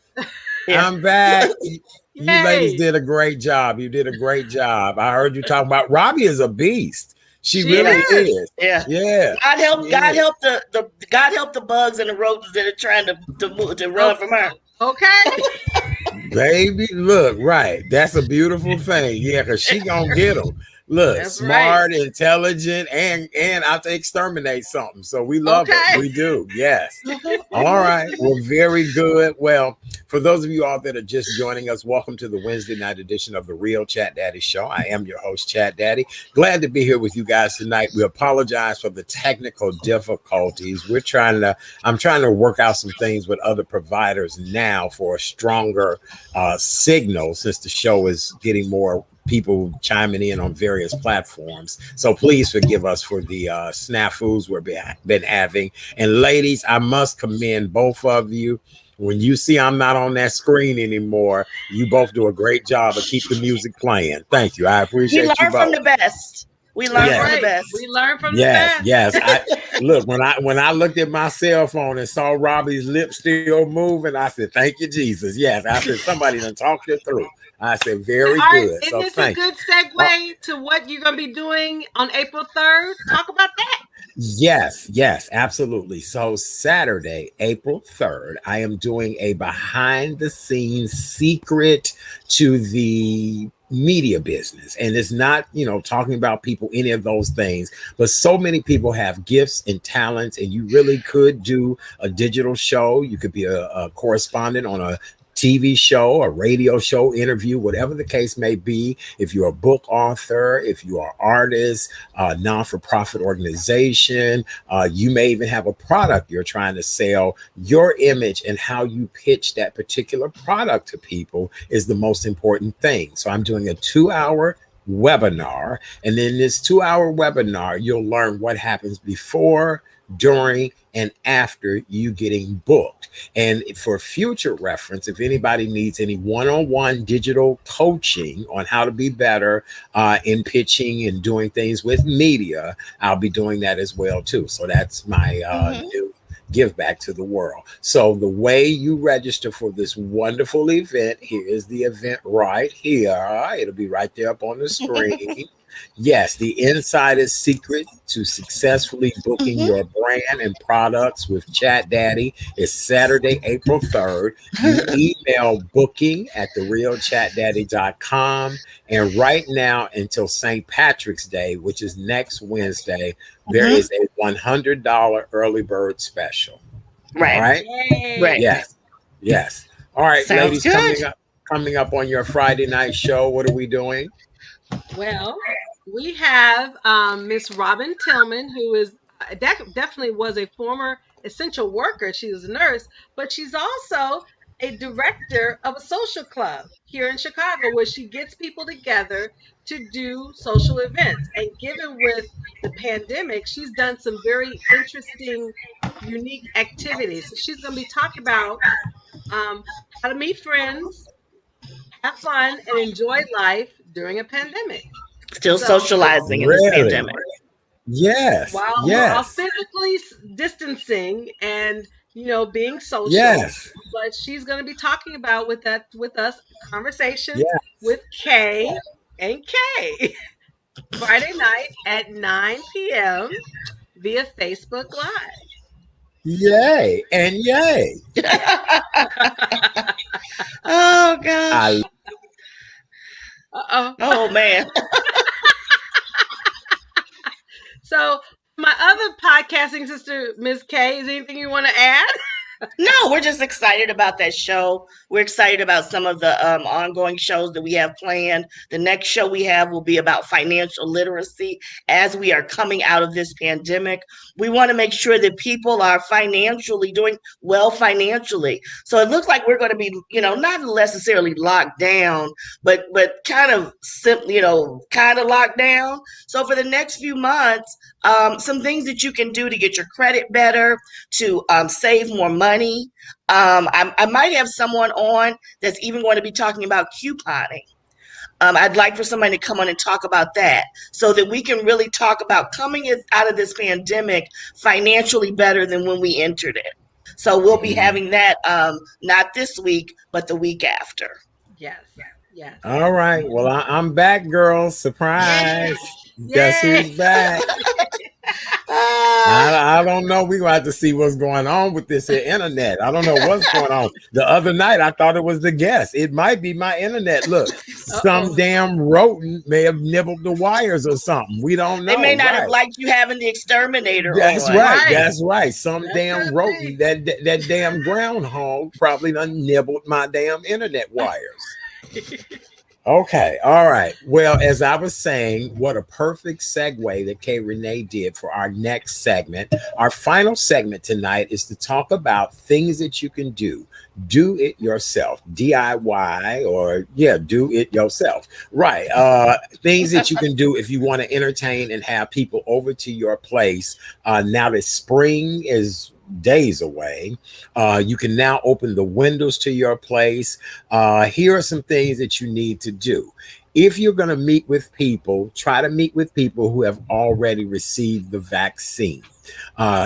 Speaker 3: Yeah.
Speaker 1: I'm back. You ladies
Speaker 2: Yay.
Speaker 1: did a great job. You did a great job. I heard you talk about Robbie is a beast. She
Speaker 2: She
Speaker 1: really
Speaker 2: is.
Speaker 1: is.
Speaker 3: Yeah.
Speaker 1: Yeah, she
Speaker 3: God
Speaker 1: is.
Speaker 3: help the God help the bugs and the rodents that are trying to
Speaker 2: Oh,
Speaker 3: run from her.
Speaker 2: okay.
Speaker 1: Baby, look, right. That's a beautiful thing. Yeah, because she gonna get them. Look,
Speaker 2: That's right.
Speaker 1: smart, intelligent, and out to exterminate something. So we love it.
Speaker 2: Okay.
Speaker 1: We do. Yes.
Speaker 3: Mhm,
Speaker 1: All
Speaker 3: mhm.
Speaker 1: right. Well, very good. Well, for those of you all that are just joining us, welcome to the Wednesday night edition of the Real Chat Daddy Show. I am your host, Chat Daddy. Glad to be here with you guys tonight. We apologize for the technical difficulties. I'm trying to work out some things with other providers now for a stronger signal since the show is getting more people chiming in on various platforms. So please forgive us for the snafus we've been having. And ladies, I must commend both of you. When you see I'm not on that screen anymore, you both do a great job of keep the music playing. Thank you. I
Speaker 3: We
Speaker 1: appreciate you
Speaker 3: learn from
Speaker 1: both.
Speaker 3: the best. We learn
Speaker 2: That's
Speaker 3: from
Speaker 1: Yes.
Speaker 3: the
Speaker 2: right.
Speaker 3: best.
Speaker 2: We learn from the
Speaker 1: Yes,
Speaker 2: best.
Speaker 1: yes. I look when I looked at my cell phone and saw Robbie's lips still moving. I said, "Thank you, Jesus." Yes, I said somebody done talked it through. I said, "Very
Speaker 2: All right.
Speaker 1: good."
Speaker 2: Isn't
Speaker 1: So
Speaker 2: this a
Speaker 1: thank you.
Speaker 2: good
Speaker 1: Uh,
Speaker 2: segue to what you're going to be doing on April 3rd? Talk about that.
Speaker 1: Yes, yes, absolutely. So Saturday, April 3rd, I am doing a behind the scenes secret to the media business. And it's not, talking about people, any of those things, but so many people have gifts and talents, and you really could do a digital show. You could be a correspondent on a TV show, a radio show, interview, whatever the case may be. If you're a book author, if you are artist, non-for-profit organization. You may even have a product you're trying to sell. Your image and how you pitch that particular product to people is the most important thing. So I'm doing a 2 hour webinar. And in this 2 hour webinar, you'll learn what happens before, during, and after you getting booked. And for future reference, if anybody needs any one-on-one digital coaching on how to be better in pitching and doing things with media, I'll be doing that as well too. So that's my
Speaker 3: Mhm.
Speaker 1: new give back to the world. So the way you register for this wonderful event, here is the event right here. It'll be right there up on the screen. Yes, the insider's secret to successfully booking
Speaker 3: Mhm.
Speaker 1: your brand and products with Chat Daddy is Saturday, April 3rd. You email booking at therealchatdaddy.com. And right now until St. Patrick's Day, which is next Wednesday, there
Speaker 3: Mhm.
Speaker 1: is a $100 early bird special. All
Speaker 3: Right.
Speaker 1: right.
Speaker 3: Right.
Speaker 2: Yay.
Speaker 1: Yes. Yes. All right,
Speaker 3: Sounds
Speaker 1: ladies,
Speaker 3: good.
Speaker 1: coming up on your Friday night show. What are we doing?
Speaker 2: Well, we have Miss Robin Tillman, who is definitely was a former essential worker. She was a nurse, but she's also a director of a social club here in Chicago where she gets people together to do social events. And given with the pandemic, she's done some very interesting, unique activities. So she's going to be talking about how to meet friends, have fun, and enjoy life during a pandemic.
Speaker 3: Still
Speaker 2: So
Speaker 3: socializing in this
Speaker 1: Really?
Speaker 3: pandemic.
Speaker 1: Yes.
Speaker 2: while
Speaker 1: Yes.
Speaker 2: physically distancing and being social,
Speaker 1: Yes.
Speaker 2: but she's going to be talking about with us conversations
Speaker 1: Yeah.
Speaker 2: with K and K Friday night at 9 p.m. via Facebook Live.
Speaker 1: Yay. And yay.
Speaker 3: Oh gosh.
Speaker 1: I
Speaker 2: Uh-oh.
Speaker 3: Oh man.
Speaker 2: So my other podcasting sister, Miss K, is anything you want to add?
Speaker 3: No, we're just excited about that show. We're excited about some of the ongoing shows that we have planned. The next show we have will be about financial literacy as we are coming out of this pandemic. We want to make sure that people are financially doing well financially. So it looks like we're going to be, not necessarily locked down, but kind of simply, kind of locked down. So for the next few months, some things that you can do to get your credit better, to save more money. I might have someone on that's even going to be talking about couponing. I'd like for somebody to come on and talk about that so that we can really talk about coming out of this pandemic financially better than when we entered it. So we'll be having that not this week, but the week after.
Speaker 2: Yes. Yes.
Speaker 1: All right. Well, I'm back, girls.
Speaker 2: Yay!
Speaker 1: Surprise. Guess
Speaker 2: Yay!
Speaker 1: who's back?
Speaker 3: Ah,
Speaker 1: I don't know. We're going to have to see what's going on with this here internet. I don't know what's going on. The other night, I thought it was the guest. It might be my internet. Look, some
Speaker 2: Uh-oh.
Speaker 1: damn rodent may have nibbled the wires or something. We don't
Speaker 3: they may
Speaker 1: know.
Speaker 3: not have
Speaker 1: Right.
Speaker 3: liked you having the exterminator
Speaker 1: That's
Speaker 3: on.
Speaker 1: right.
Speaker 2: Right.
Speaker 1: That's right. Some
Speaker 2: That
Speaker 1: damn
Speaker 2: could
Speaker 1: rodent, that damn groundhog probably done nibbled my damn internet wires.
Speaker 2: be.
Speaker 1: Okay, all right. Well, as I was saying, what a perfect segue that Kay Renee did for our next segment. Our final segment tonight is to talk about things that you can do. Do it yourself, DIY, or yeah, do it yourself. Right. Things that you can do if you want to entertain and have people over to your place. Now that spring is days away, you can now open the windows to your place. Here are some things that you need to do. If you're going to meet with people, try to meet with people who have already received the vaccine.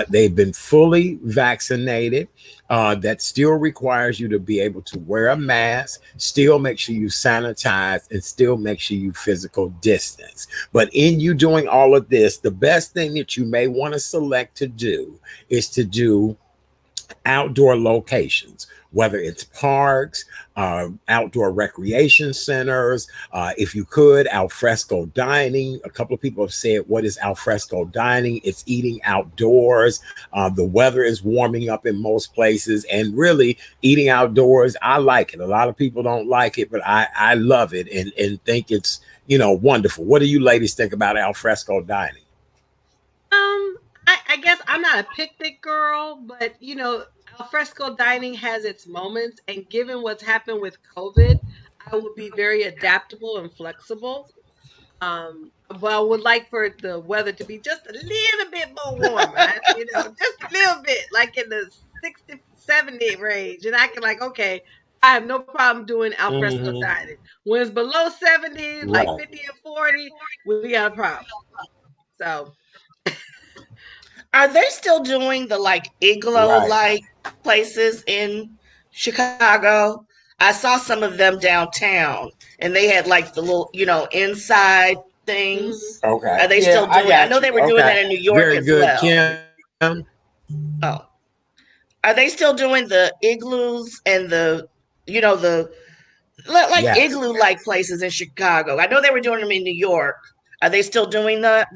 Speaker 1: They've been fully vaccinated. That still requires you to be able to wear a mask, still make sure you sanitize, and still make sure you physical distance. But in you doing all of this, the best thing that you may want to select to do is to do outdoor locations, whether it's parks, outdoor recreation centers. If you could, alfresco dining. A couple of people have said, what is alfresco dining? It's eating outdoors. The weather is warming up in most places, and really eating outdoors, I like it. A lot of people don't like it, but I love it and think it's, wonderful. What do you ladies think about alfresco dining?
Speaker 2: I guess I'm not a picnic girl, but alfresco dining has its moments, and given what's happened with COVID, I would be very adaptable and flexible. But I would like for the weather to be just a little bit more warmer, just a little bit, like in the 60, 70 range. And I can okay, I have no problem doing alfresco
Speaker 1: Mhm.
Speaker 2: dining. When it's below 70, like
Speaker 1: Right.
Speaker 2: 50 and 40, we got a problem. So,
Speaker 3: Are they still doing the like igloo
Speaker 1: Right.
Speaker 3: like places in Chicago? I saw some of them downtown and they had like the little, inside
Speaker 2: mhm.
Speaker 3: things.
Speaker 1: Okay.
Speaker 3: Are they
Speaker 1: Yeah,
Speaker 3: still
Speaker 1: I
Speaker 3: doing I
Speaker 1: got
Speaker 3: know
Speaker 1: you.
Speaker 3: they were doing
Speaker 1: Okay.
Speaker 3: that in New York
Speaker 1: Very
Speaker 3: as
Speaker 1: good,
Speaker 3: well.
Speaker 1: Kim.
Speaker 3: Oh. Are they still doing the igloos and the like
Speaker 1: Yes.
Speaker 3: igloo like places in Chicago? I know they were doing them in New York. Are they still doing that?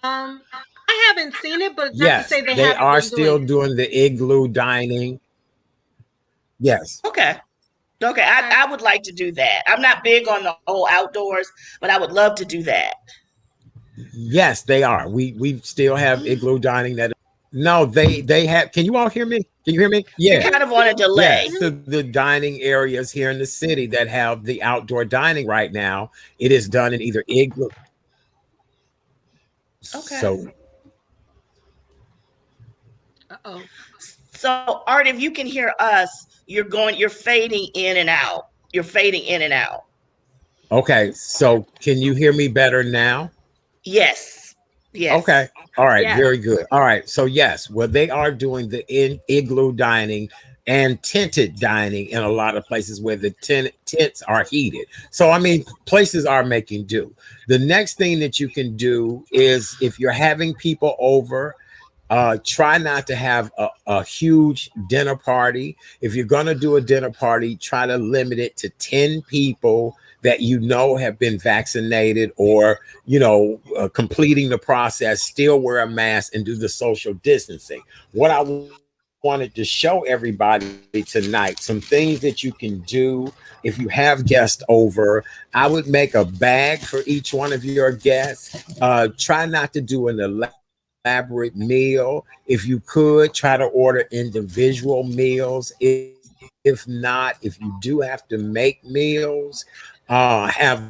Speaker 2: Um, I haven't seen it, but not to
Speaker 1: Yes.
Speaker 2: say they
Speaker 1: They
Speaker 2: haven't
Speaker 1: are
Speaker 2: been doing
Speaker 1: still
Speaker 2: it.
Speaker 1: doing the igloo dining. Yes.
Speaker 3: Okay. Okay,
Speaker 2: Okay.
Speaker 3: I would like to do that. I'm not big on the whole outdoors, but I would love to do that.
Speaker 1: Yes, they are. We still have igloo dining that no, they have, can you all hear me? Can you hear me?
Speaker 3: You're
Speaker 1: Yeah.
Speaker 3: kind of on a delay.
Speaker 1: Yes, the dining areas here in the city that have the outdoor dining right now, it is done in either igloo.
Speaker 3: Okay.
Speaker 1: So
Speaker 2: Uh-oh.
Speaker 3: So, Art, if you can hear us, you're fading in and out. You're fading in and out.
Speaker 1: okay, so can you hear me better now?
Speaker 3: Yes. Yes.
Speaker 1: Okay. All right.
Speaker 2: Yes.
Speaker 1: Very good. All right. So yes, well, they are doing the igloo dining and tented dining in a lot of places where the tents are heated. So I mean, places are making do. The next thing that you can do is if you're having people over, try not to have a huge dinner party. If you're going to do a dinner party, try to limit it to 10 people that have been vaccinated or completing the process, still wear a mask and do the social distancing. What I wanted to show everybody tonight, some things that you can do if you have guests over. I would make a bag for each one of your guests. Try not to do an elaborate meal. If you could, try to order individual meals. If not, if you do have to make meals, have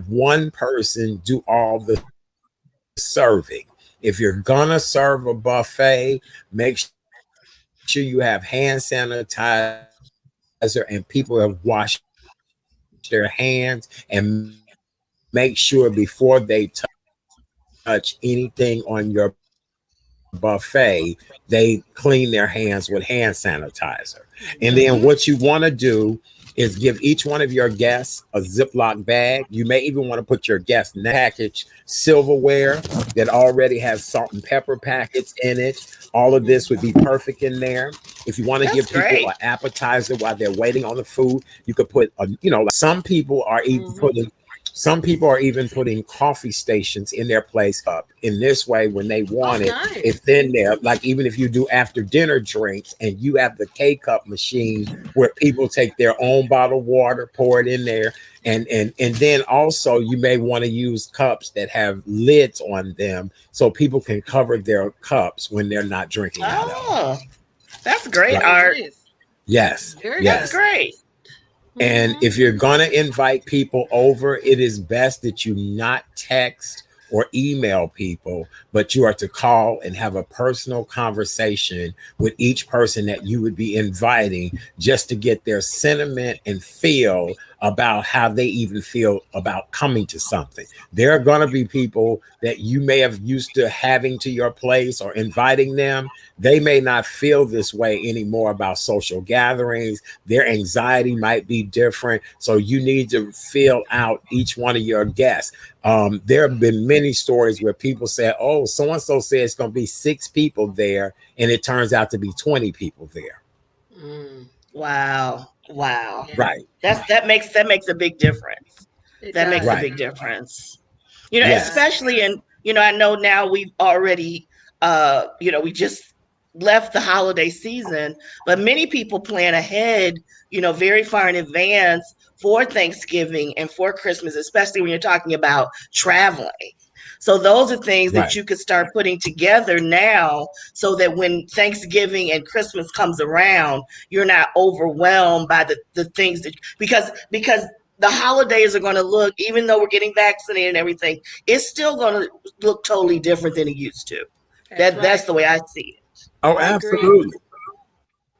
Speaker 1: one person do all the serving. If you're gonna serve a buffet, make sure you have hand sanitizer and people have washed their hands and make sure before they touch anything on your plate. Make sure before they touch anything on your plate, they wash their hands. buffet, they clean their hands with hand sanitizer. And then
Speaker 3: Mm-hmm.
Speaker 1: what you want to do is give each one of your guests a Ziploc bag. You may even want to put your guest package silverware that already has salt and pepper packets in it. All of this would be perfect in there. If you want to
Speaker 3: That's
Speaker 1: give people
Speaker 3: great.
Speaker 1: an appetizer while they're waiting on the food, you could put a, like some people are even putting coffee stations in their place up. In this way, when they
Speaker 2: Oh,
Speaker 1: want it,
Speaker 2: nice.
Speaker 1: it's in there. Like even if you do after dinner drinks and you have the K cup machine where people take their own bottled water, pour it in there, and then also you may want to use cups that have lids on them so people can cover their cups when they're not drinking out of them.
Speaker 3: Oh, that's great,
Speaker 1: Right.
Speaker 2: Very
Speaker 3: Art.
Speaker 2: nice.
Speaker 1: Yes.
Speaker 2: Very
Speaker 3: That's
Speaker 1: Yes.
Speaker 2: good.
Speaker 3: great.
Speaker 1: And
Speaker 2: Mhm.
Speaker 1: if you're going to invite people over, it is best that you not text or email people, but you are to call and have a personal conversation with each person that you would be inviting just to get their sentiment and feel about how they even feel about coming to something. There are going to be people that you may have used to having to your place or inviting them. They may not feel this way anymore about social gatherings. Their anxiety might be different. So you need to feel out each one of your guests. There have been many stories where people say, oh, so and so said it's going to be 6 people there, and it turns out to be 20 people there.
Speaker 2: Mm.
Speaker 3: Wow. Wow.
Speaker 2: Yeah,
Speaker 1: Right,
Speaker 3: That makes a big difference.
Speaker 2: it
Speaker 3: That makes a
Speaker 2: does.
Speaker 1: right.
Speaker 3: big difference.
Speaker 2: It
Speaker 1: Yes,
Speaker 2: does.
Speaker 3: Especially in, I know now we've already we just left the holiday season, but many people plan ahead, very far in advance for Thanksgiving and for Christmas, especially when you're talking about traveling. So those are things that
Speaker 1: right.
Speaker 3: you could start putting together now so that when Thanksgiving and Christmas comes around, you're not overwhelmed by the things that because the holidays are going to look, even though we're getting vaccinated and everything, it's still going to look totally different than it used to.
Speaker 2: That's
Speaker 3: That's
Speaker 2: right.
Speaker 3: the way I see it.
Speaker 1: Oh,
Speaker 2: I agree.
Speaker 1: absolutely.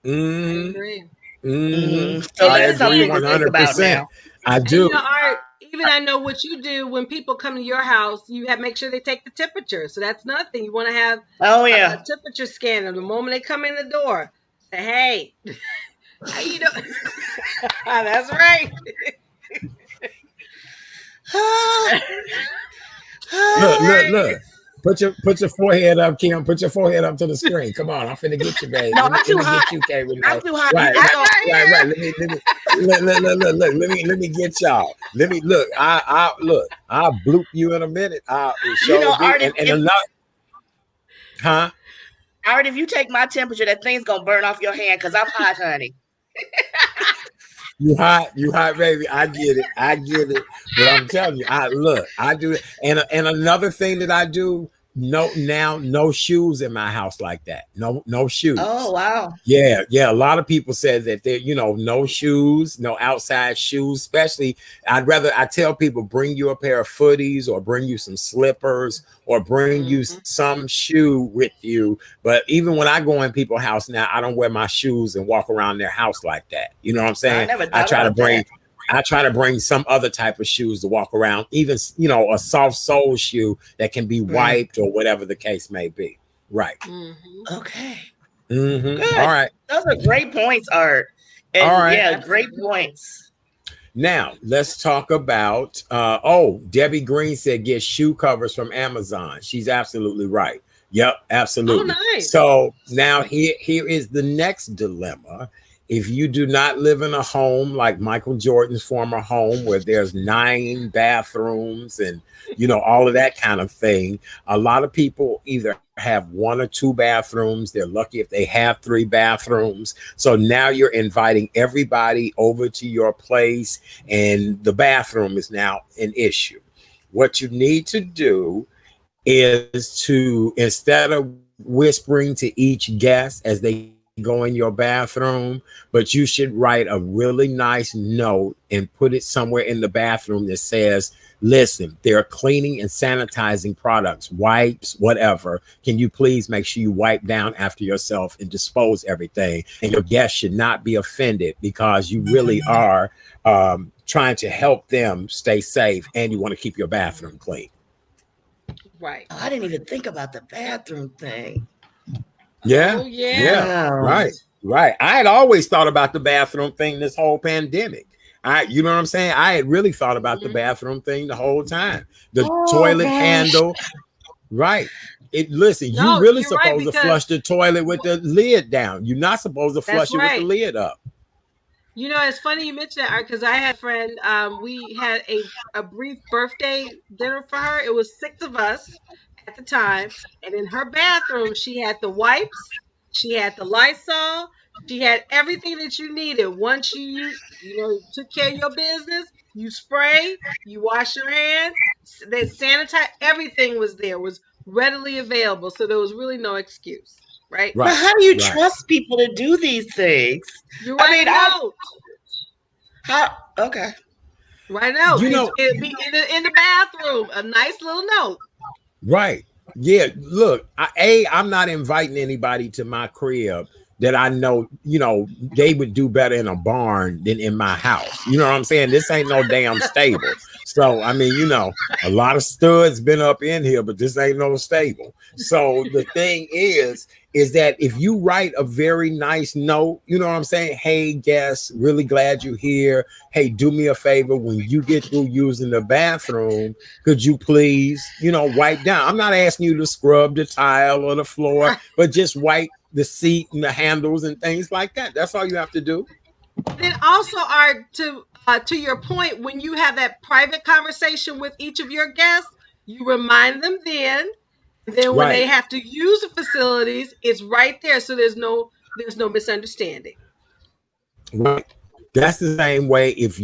Speaker 2: I
Speaker 1: Hmm.
Speaker 2: agree.
Speaker 1: Hmm.
Speaker 2: And
Speaker 3: So
Speaker 1: I
Speaker 3: that's
Speaker 1: agree
Speaker 3: something to think about
Speaker 1: 100%.
Speaker 3: now.
Speaker 1: I
Speaker 2: you
Speaker 1: do.
Speaker 2: know, Art, even I know what you do when people come to your house, you have make sure they take the temperature. So that's another thing. You want to have
Speaker 3: Oh
Speaker 2: a
Speaker 3: yeah.
Speaker 2: temperature scanner the moment they come in the door. Say, hey, how you doing? That's right.
Speaker 1: Look,
Speaker 2: That's
Speaker 1: look,
Speaker 2: right.
Speaker 1: look. Put your forehead up, Kim. Put your forehead up to the screen. Come on, I'm finna get you, babe.
Speaker 3: No,
Speaker 1: Let
Speaker 3: I'm
Speaker 1: me
Speaker 3: too hot.
Speaker 1: get you, K.
Speaker 3: I'm
Speaker 1: Renee.
Speaker 3: too hot.
Speaker 1: Right,
Speaker 3: It's
Speaker 1: right,
Speaker 2: I'm
Speaker 3: going.
Speaker 2: right
Speaker 1: right, right.
Speaker 2: here.
Speaker 1: Look. Let me get y'all. Let me look. I look. I'll bloop you in a minute. I show do.
Speaker 3: Art,
Speaker 1: And another, huh?
Speaker 3: Art, if you take my temperature, that thing's gonna burn off your hand because I'm hot, honey.
Speaker 1: You hot, baby. I get it. I get it. But I'm telling you, I look, I do it. And another thing that I do, no shoes in my house like that. No
Speaker 3: Oh
Speaker 1: shoes.
Speaker 3: wow.
Speaker 1: Yeah. A lot of people said that they're, no shoes, no outside shoes, especially I tell people bring you a pair of footies or bring you some slippers or bring you
Speaker 2: Mhm.
Speaker 1: some shoe with you. But even when I go in people's house now, I don't wear my shoes and walk around their house like that. You know what I'm
Speaker 3: I
Speaker 1: saying?
Speaker 3: never
Speaker 1: I
Speaker 3: thought
Speaker 1: try to
Speaker 3: about that.
Speaker 1: bring I try to bring some other type of shoes to walk around, even a soft sole shoe that can be
Speaker 3: Mm,
Speaker 1: wiped or whatever the case may be. Right.
Speaker 2: Mhm.
Speaker 3: okay.
Speaker 1: All
Speaker 3: Good.
Speaker 1: right.
Speaker 3: Those are great points, Art.
Speaker 1: All
Speaker 3: And
Speaker 1: right.
Speaker 3: yeah, great
Speaker 2: Absolutely.
Speaker 3: points.
Speaker 1: Now let's talk about. Debbie Green said get shoe covers from Amazon. She's absolutely right. Yep,
Speaker 2: Oh,
Speaker 1: absolutely.
Speaker 2: nice.
Speaker 1: So now here is the next dilemma. If you do not live in a home like Michael Jordan's former home where there's 9 bathrooms and all of that kind of thing, a lot of people either have 1 or 2 bathrooms. They're lucky if they have 3 bathrooms. So now you're inviting everybody over to your place, and the bathroom is now an issue. What you need to do is to, instead of whispering to each guest as they go in your bathroom, but you should write a really nice note and put it somewhere in the bathroom that says, listen, there are cleaning and sanitizing products, wipes, whatever. Can you please make sure you wipe down after yourself and dispose everything? And your guests should not be offended because you really are trying to help them stay safe and you want to keep your bathroom clean.
Speaker 2: Right.
Speaker 3: Oh, I didn't even think about the bathroom thing.
Speaker 1: Yeah,
Speaker 2: Oh yeah.
Speaker 1: yeah,
Speaker 3: Wow.
Speaker 1: right. I had always thought about the bathroom thing this whole pandemic. You know what I'm saying? I had really thought about the
Speaker 2: Mhm.
Speaker 1: bathroom thing the whole time. The
Speaker 3: Oh
Speaker 1: toilet
Speaker 3: gosh.
Speaker 1: handle, right? Listen, you
Speaker 2: No,
Speaker 1: really
Speaker 2: you're right
Speaker 1: supposed to
Speaker 2: because
Speaker 1: flush the toilet with the lid down. You're not supposed to
Speaker 2: that's
Speaker 1: flush it with the
Speaker 2: right.
Speaker 1: lid up.
Speaker 2: You know, it's funny you mentioned that because I had a friend. We had a brief birthday dinner for her. It was six of us at the time, and in her bathroom, she had the wipes, she had the Lysol, she had everything that you needed. Once you took care of your business, you spray, you wash your hands, they sanitize. Everything was there, was readily available, so there was really no excuse, right?
Speaker 3: But
Speaker 1: Right,
Speaker 3: how do you
Speaker 1: right.
Speaker 3: trust people to do these things?
Speaker 2: You
Speaker 3: I
Speaker 2: write
Speaker 3: mean,
Speaker 2: a note.
Speaker 3: how okay.
Speaker 2: Right now,
Speaker 1: You know,
Speaker 2: it'd be in the bathroom, a nice little note.
Speaker 1: right. Yeah. Look, I'm not inviting anybody to my crib that I know, they would do better in a barn than in my house. You know what I'm saying? This ain't no damn stable. So, I mean, a lot of studs been up in here, but this ain't no stable. So the thing is that if you write a very nice note, you know what I'm saying? Hey, guest, really glad you're here. Hey, do me a favor when you get through using the bathroom, could you please, wipe down? I'm not asking you to scrub the tile or the floor,
Speaker 2: Right.
Speaker 1: but just wipe the seat and the handles and things like that. That's all you have to do.
Speaker 2: Then also, are to your point, when you have that private conversation with each of your guests, you remind them then, and then when they
Speaker 1: Right.
Speaker 2: have to use the facilities, it's right there, so there's no misunderstanding.
Speaker 1: Right. That's the same way. If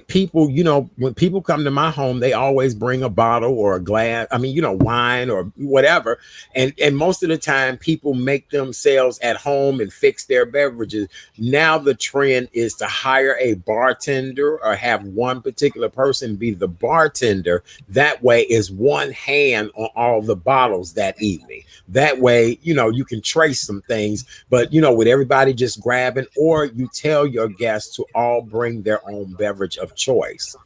Speaker 1: people, when people come to my home, they always bring a bottle or a glass. I mean, wine or whatever. And most of the time, people make themselves at home and fix their beverages. Now the trend is to hire a bartender or have one particular person be the bartender. That way is one hand on all the bottles that evening. That way, you can trace some things, but with everybody just grabbing, or you tell your guests to all bring their own beverage of choice.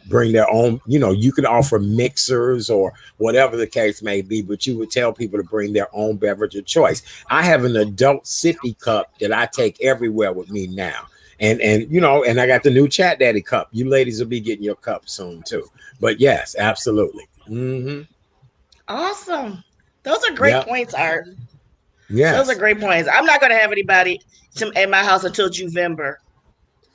Speaker 1: Bring their own, you can offer mixers or whatever the case may be, but you would tell people to bring their own beverage of choice. I have an adult sippy cup that I take everywhere with me now. And I got the new Chat Daddy cup. You ladies will be getting your cup soon too. But yes, absolutely. Mm-hmm.
Speaker 3: Awesome. Those are great
Speaker 1: Yep.
Speaker 3: points, Art. Those are
Speaker 1: Yes.
Speaker 3: great points. I'm not going to have anybody at my house until November.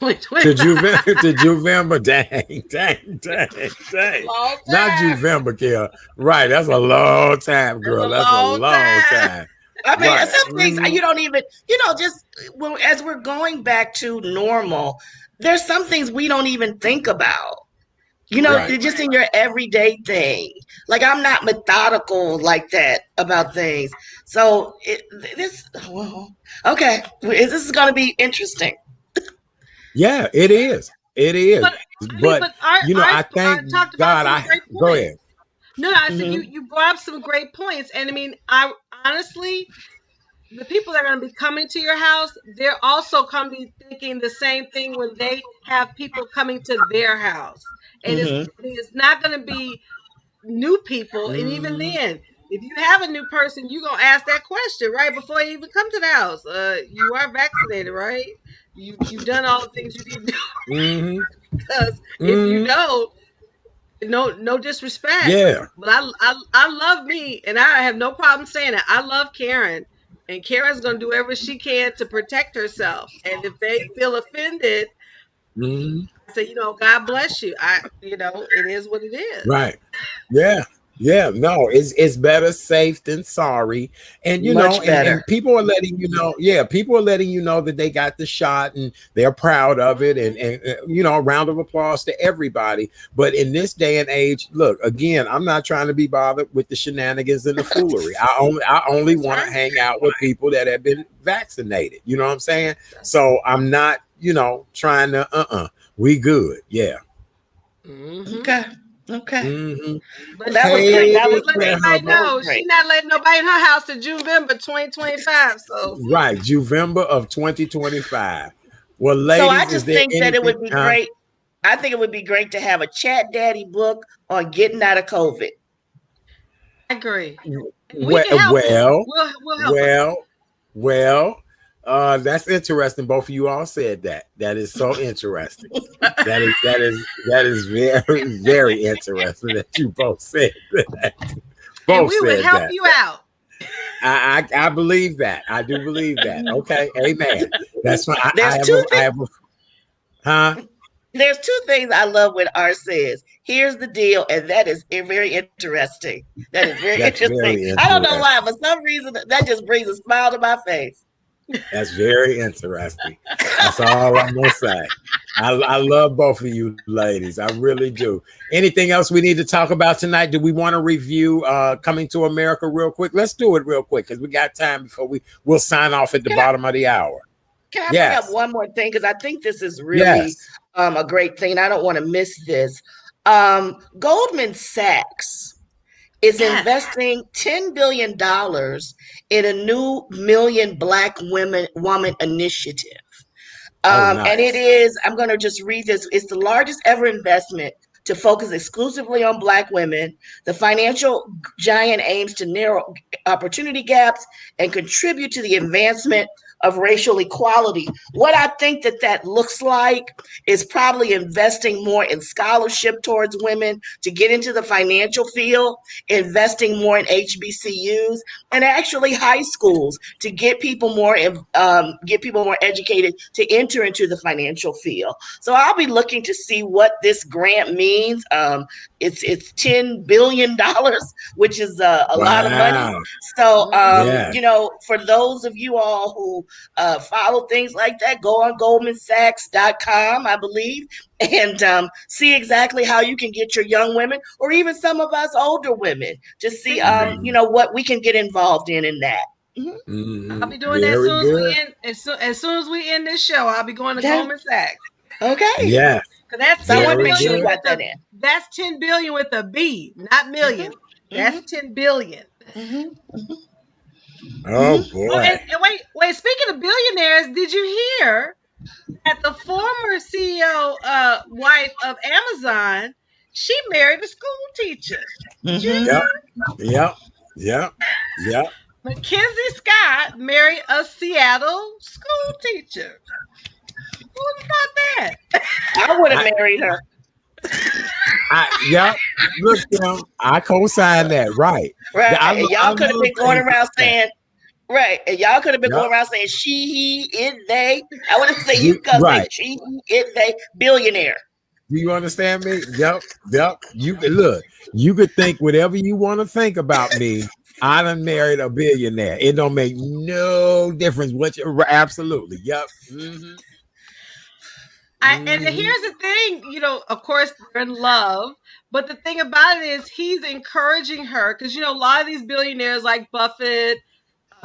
Speaker 1: To
Speaker 2: 2025.
Speaker 1: Juvember, to Juvember, dang.
Speaker 2: Long
Speaker 1: Not
Speaker 2: time.
Speaker 1: Juvember, Kill. Right, that's a long time,
Speaker 2: That's
Speaker 1: girl.
Speaker 2: a
Speaker 1: That's a
Speaker 2: long
Speaker 1: long
Speaker 2: time.
Speaker 1: time.
Speaker 3: I mean,
Speaker 1: Right.
Speaker 3: some things you don't even, just as we're going back to normal, there's some things we don't even think about.
Speaker 1: Right.
Speaker 3: Just in your everyday thing. Like I'm not methodical like that about things. So well, okay, this is going to be interesting.
Speaker 1: Yeah, it is. It is.
Speaker 2: But I mean,
Speaker 1: But
Speaker 2: but Art
Speaker 1: I thank
Speaker 2: talked about
Speaker 1: God
Speaker 2: some
Speaker 1: I
Speaker 2: great
Speaker 1: go
Speaker 2: points.
Speaker 1: ahead.
Speaker 2: No, no, I said you
Speaker 3: Hmm.
Speaker 2: you brought up some great points, and I mean, I honestly, the people that are going to be coming to your house, they're also going to be thinking the same thing when they have people coming to their house, and
Speaker 3: Hmm.
Speaker 2: it's not going to be new people, and even
Speaker 1: Mm,
Speaker 2: then, if you have a new person, you're gonna ask that question right before you even come to the house. You are vaccinated, right? You've done all the things you need to do
Speaker 1: mm,
Speaker 2: because if you
Speaker 1: mm,
Speaker 2: don't, no disrespect,
Speaker 1: yeah.
Speaker 2: but I love me, and I have no problem saying it. I love Karen, and Karen's gonna do whatever she can to protect herself. And if they feel offended,
Speaker 1: Mm,
Speaker 2: I say, God bless you. It is what it is.
Speaker 1: right. Yeah. Yeah, no, it's better safe than sorry. And
Speaker 3: Much
Speaker 1: and
Speaker 3: better.
Speaker 1: people are letting people are letting you know that they got the shot and they're proud of it, and a round of applause to everybody. But in this day and age, look, again, I'm not trying to be bothered with the shenanigans and the foolery. I only
Speaker 2: That's
Speaker 1: want to
Speaker 2: right.
Speaker 1: hang out with people that have been vaccinated. You know what I'm saying? So I'm not, trying to we good. Yeah.
Speaker 2: Hmm.
Speaker 3: Okay. Okay.
Speaker 1: Hmm.
Speaker 3: Well,
Speaker 2: But
Speaker 3: that was
Speaker 2: hey,
Speaker 3: great.
Speaker 1: Hey,
Speaker 3: That was
Speaker 2: just let
Speaker 3: great.
Speaker 2: everybody
Speaker 3: That was
Speaker 2: know
Speaker 3: great.
Speaker 2: she not letting nobody in her house to November 2025. So
Speaker 1: right, Juvember of 2025. Well,
Speaker 3: So I
Speaker 1: ladies, is
Speaker 3: just
Speaker 1: there
Speaker 3: think that it
Speaker 1: anything?
Speaker 3: would be great. I think it would be great to have a chat daddy book on getting out of COVID.
Speaker 2: I agree, and we
Speaker 1: Well,
Speaker 2: can help them.
Speaker 1: well,
Speaker 2: We'll help them.
Speaker 1: well. Well, that's interesting. Both of you all said that. That is so interesting. That is very, very interesting that you both said that.
Speaker 2: And
Speaker 1: Both
Speaker 2: we would
Speaker 1: said
Speaker 2: help
Speaker 1: that.
Speaker 2: you out.
Speaker 1: I believe that. I do believe that. Okay, amen. That's why
Speaker 3: There's two
Speaker 1: I
Speaker 3: things.
Speaker 1: have a huh.
Speaker 3: There's two things I love when R says. Here's the deal, and that is very interesting. That is very
Speaker 1: That's
Speaker 3: interesting.
Speaker 1: very
Speaker 3: I don't know
Speaker 1: interesting.
Speaker 3: why, for some reason, that just brings a smile to my face.
Speaker 1: That's very interesting. That's all I'm gonna say. I love both of you ladies. I really do. Anything else we need to talk about tonight? Do we want to review Coming to America real quick? Let's do it real quick because we got time before we'll sign off at the
Speaker 3: Can I
Speaker 1: bottom of the hour.
Speaker 3: can I bring up
Speaker 1: Yes.
Speaker 3: one more thing? Because I think this is really
Speaker 1: Yes.
Speaker 3: a great thing. I don't want to miss this. Goldman Sachs is
Speaker 2: Yes.
Speaker 3: investing $10 billion in a new Million Black Woman initiative.
Speaker 1: Oh,
Speaker 3: And it
Speaker 1: nice.
Speaker 3: is, I'm going to just read this. It's the largest ever investment to focus exclusively on Black women. The financial giant aims to narrow opportunity gaps and contribute to the advancement of racial equality. What I think that looks like is probably investing more in scholarship towards women to get into the financial field, investing more in HBCUs and actually high schools to get people more educated to enter into the financial field. So I'll be looking to see what this grant means. It's $10 billion, which is a lot of money.
Speaker 1: Wow.
Speaker 3: So
Speaker 1: Yes.
Speaker 3: for those of you all who follow things like that, go on goldmansachs.com, I believe, and see exactly how you can get your young women or even some of us older women to see what we can get involved in that.
Speaker 2: I'll be doing that as
Speaker 1: Very
Speaker 2: soon as we
Speaker 1: good.
Speaker 2: end. As soon as we end this show, I'll be going to
Speaker 3: Yeah.
Speaker 2: Goldman Sachs.
Speaker 3: Okay.
Speaker 1: Yes.
Speaker 2: Cause that's
Speaker 3: So I want
Speaker 2: 10
Speaker 3: to make
Speaker 1: Very
Speaker 3: sure we
Speaker 2: billion
Speaker 1: good.
Speaker 3: got
Speaker 2: with
Speaker 3: that
Speaker 2: a
Speaker 3: in.
Speaker 2: that's 10 billion with a B, not million.
Speaker 3: Mm-hmm.
Speaker 2: That's 10 billion.
Speaker 3: Mm-hmm.
Speaker 1: Oh
Speaker 3: Mm-hmm.
Speaker 2: Oh,
Speaker 1: boy.
Speaker 2: and wait. Speaking of billionaires, did you hear that the former CEO wife of Amazon, she married a school teacher? Did you
Speaker 3: Mm-hmm.
Speaker 1: Yep.
Speaker 2: hear
Speaker 1: Yep. Yep. Yep.
Speaker 2: that? Mackenzie Scott married a Seattle school teacher. Who would have thought that?
Speaker 3: I would have
Speaker 1: I,
Speaker 3: married her.
Speaker 1: yep. Look, I co-sign that. Right.
Speaker 3: Right.
Speaker 1: I,
Speaker 3: And
Speaker 1: I
Speaker 3: y'all could have
Speaker 1: love
Speaker 3: been going
Speaker 1: things like
Speaker 3: around
Speaker 1: that.
Speaker 3: saying, right. And y'all could have been
Speaker 1: Yep.
Speaker 3: going around saying she, he, it, they. I would have said you could say
Speaker 1: Right.
Speaker 3: she, he, it, they, billionaire.
Speaker 1: Do you understand me? Yep. Yep. You can look. You could think whatever you want to think about me. I done married a billionaire. It don't make no difference. Absolutely. Yep. Mm-hmm.
Speaker 2: And
Speaker 1: Mm-hmm.
Speaker 2: here's the thing, of course they're in love, but the thing about it is he's encouraging her because a lot of these billionaires like Buffett,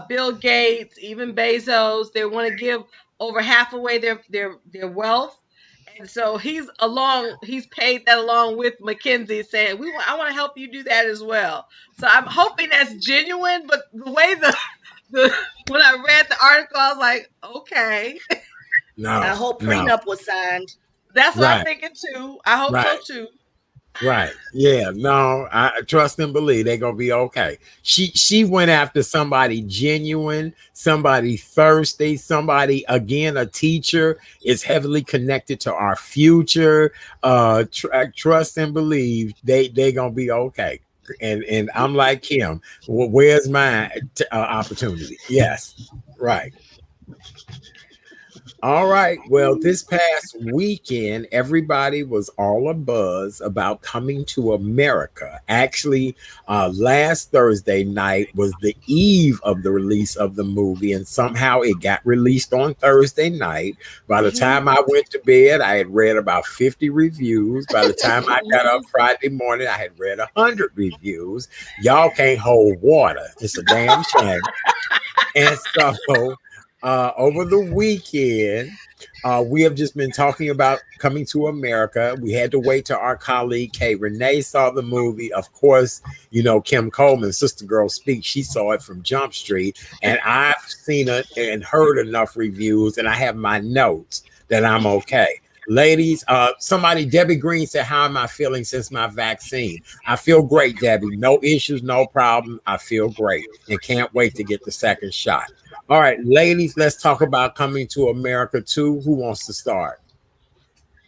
Speaker 2: Bill Gates, even Bezos, they want to give over half away their wealth. And so he's paid that along with Mackenzie saying, I want to help you do that as well. So I'm hoping that's genuine, but the way the when I read the article, I was like, okay.
Speaker 3: I
Speaker 1: No.
Speaker 3: hope
Speaker 1: No.
Speaker 3: prenup was signed.
Speaker 2: That's what I'm
Speaker 1: Right.
Speaker 2: thinking too. I hope so
Speaker 1: Right.
Speaker 2: too.
Speaker 1: Right. Yeah. No, I trust and believe they're gonna be okay. She went after somebody genuine, somebody thirsty, somebody again, a teacher is heavily connected to our future. Trust and believe they gonna be okay. And I'm like him. Well, where's my opportunity? Yes. Right. All right. Well, this past weekend, everybody was all abuzz about Coming to America. Actually, last Thursday night was the eve of the release of the movie, and somehow it got released on Thursday night. By the time I went to bed, I had read about 50 reviews. By the time I got up Friday morning, I had read 100 reviews. Y'all can't hold water. It's a damn shame. And so over the weekend, we have just been talking about Coming to America. We had to wait till our colleague Kay Renee saw the movie. Of course, Kim Coleman, Sister Girl Speak, she saw it from Jump Street. And I've seen it and heard enough reviews, and I have my notes that I'm okay. Ladies, somebody, Debbie Green said, how am I feeling since my vaccine? I feel great, Debbie. No issues, no problem. I feel great and can't wait to get the second shot. All right, ladies, let's talk about Coming to America 2. Who wants to start?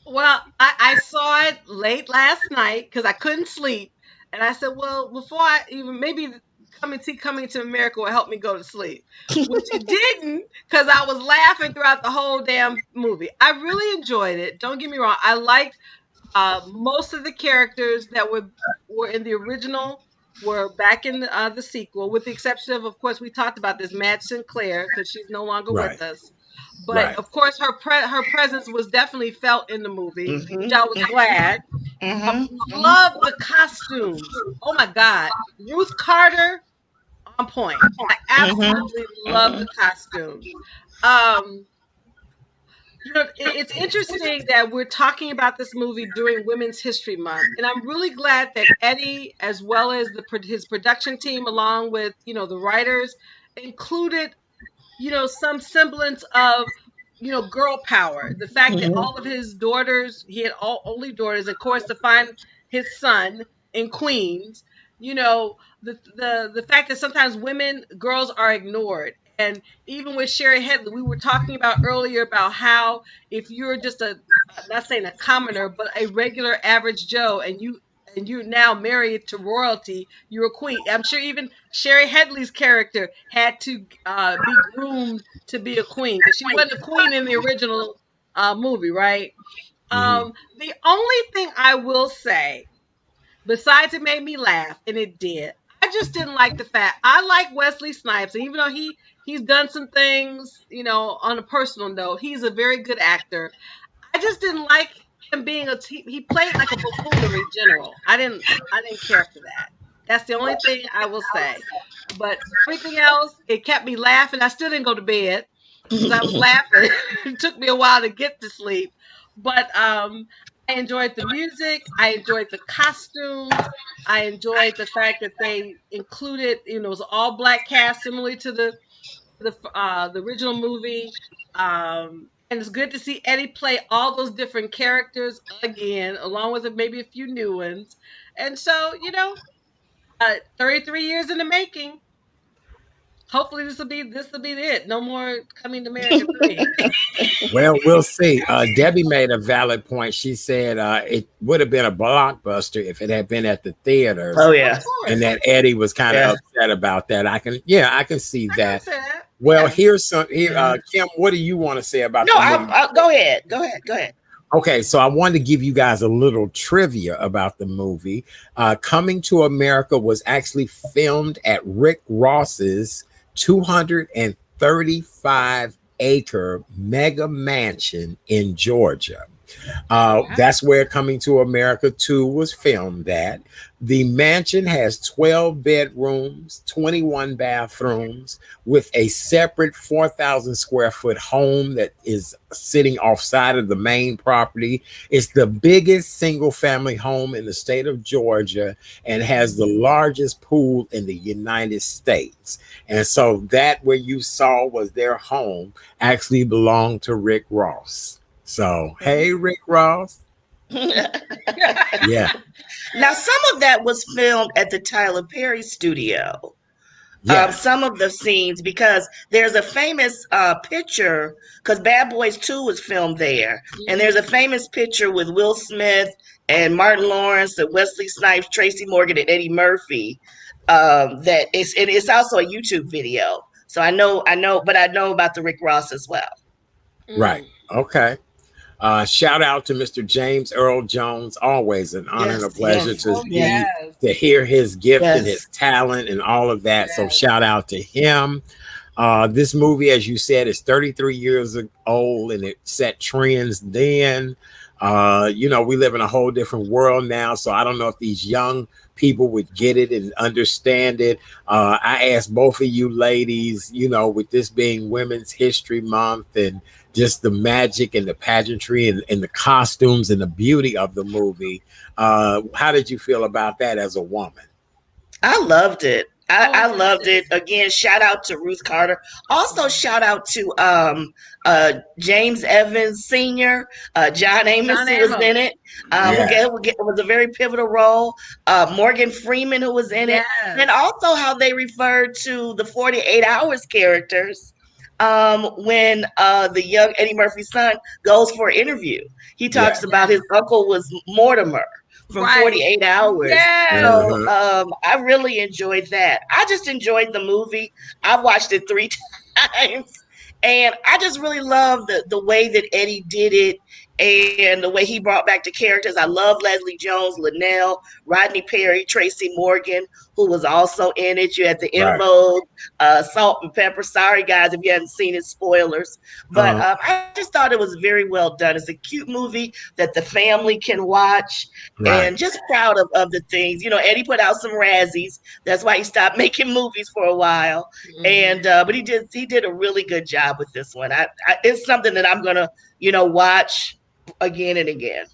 Speaker 2: Well, I saw it late last night because I couldn't sleep. And I said, well, before I even maybe coming to America will help me go to sleep, which it didn't because I was laughing throughout the whole damn movie. I really enjoyed it. Don't get me wrong. I liked most of the characters that were in the original were back in the sequel, with the exception of course, we talked about this Madge Sinclair because she's no longer
Speaker 1: Right.
Speaker 2: with us. But of course, her presence was definitely felt in the movie, which I was glad. Love the costumes. Oh my God, Ruth Carter on point. I absolutely love the costumes. Um, it's interesting that we're talking about this movie during Women's History Month, and I'm really glad that Eddie, as well as his production team, along with the writers, included some semblance of girl power. The fact that all of his daughters, he had only daughters, of course, to find his son in Queens. The fact that sometimes girls are ignored. And even with Sherry Headley, we were talking about earlier about how if you're just not saying a commoner, but a regular average Joe, and you're now married to royalty, you're a queen. I'm sure even Sherry Headley's character had to be groomed to be a queen, because she wasn't a queen in the original movie, right? The only thing I will say, besides it made me laugh, and it did, I just didn't like the fact, I like Wesley Snipes, and even though he's done some things, on a personal note, he's a very good actor. I just didn't like him being he played like a buffoonery general. I didn't care for that. That's the only thing I will say. But everything else, it kept me laughing. I still didn't go to bed because I was laughing. It took me a while to get to sleep. But I enjoyed the music. I enjoyed the costumes. I enjoyed the fact that they included, it was all black cast, similarly to the original movie. And it's good to see Eddie play all those different characters again, along with maybe a few new ones. And so, 33 years in the making. Hopefully this will be it. No more Coming to America 3.
Speaker 1: Well, we'll see. Debbie made a valid point. She said it would have been a blockbuster if it had been at the theaters.
Speaker 3: Oh yeah,
Speaker 1: and that Eddie was kind of upset about that. I can see that. Well,
Speaker 2: Yeah.
Speaker 1: here's Kim. What do you want to say about?
Speaker 3: No, go ahead. Go ahead.
Speaker 1: Okay, so I wanted to give you guys a little trivia about the movie. Coming to America was actually filmed at Rick Ross's 235-acre mega mansion in Georgia. That's where Coming to America 2 was filmed at. The mansion has 12 bedrooms, 21 bathrooms, with a separate 4,000 square foot home that is sitting offside of the main property. It's the biggest single family home in the state of Georgia and has the largest pool in the United States. And so that where you saw was their home actually belonged to Rick Ross. So, hey, Rick Ross. Yeah.
Speaker 3: Now, some of that was filmed at the Tyler Perry studio.
Speaker 1: Yes.
Speaker 3: Some of the scenes, because there's a famous picture, because Bad Boys 2 was filmed there. And there's a famous picture with Will Smith and Martin Lawrence and Wesley Snipes, Tracy Morgan, and Eddie Murphy. It's also a YouTube video. So I know about the Rick Ross as well.
Speaker 1: Right. Okay. Shout out to Mr. James Earl Jones. Always an honor and a pleasure to hear his gift and his talent and all of that. So shout out to him. This movie, as you said, is 33 years old, and it set trends then. We live in a whole different world now. So I don't know if these young people would get it and understand it. I asked both of you ladies, with this being Women's History Month and just the magic and the pageantry and the costumes and the beauty of the movie. How did you feel about that as a woman?
Speaker 3: I loved it. I loved it. Again, shout out to Ruth Carter. Also, shout out to James Evans Sr., John Amos, who was in it, who was a very pivotal role. Morgan Freeman, who was in it. And also how they referred to the 48 Hours characters when the young Eddie Murphy's son goes for an interview. He talks about his uncle was Mortimer from 48 Hours. So I really enjoyed that. I just enjoyed the movie. I watched it 3 times. And I just really love the way that Eddie did it and the way he brought back the characters. I love Leslie Jones, Linnell, Rodney Perry, Tracy Morgan, who was also in it. You had the Invo, Salt and Pepper. Sorry, guys, if you hadn't seen it, spoilers. But I just thought it was very well done. It's a cute movie that the family can watch. And just proud of the things. You know, Eddie put out some Razzies. That's why he stopped making movies for a while. And but he did a really good job with this one. It's something that I'm gonna, watch again and again.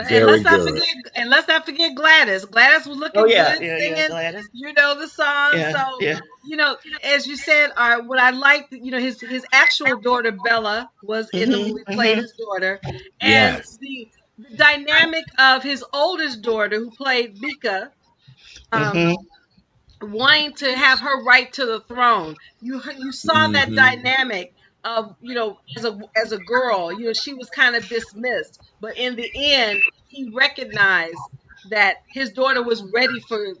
Speaker 2: And let's not forget Gladys. Gladys was looking good singing, Gladys. The song. As you said, what I liked, his actual daughter Bella was in the movie, played his daughter, and the dynamic of his oldest daughter, who played Mika, wanting to have her right to the throne. You saw that dynamic of, as a girl, she was kind of dismissed, but in the end he recognized that his daughter was ready for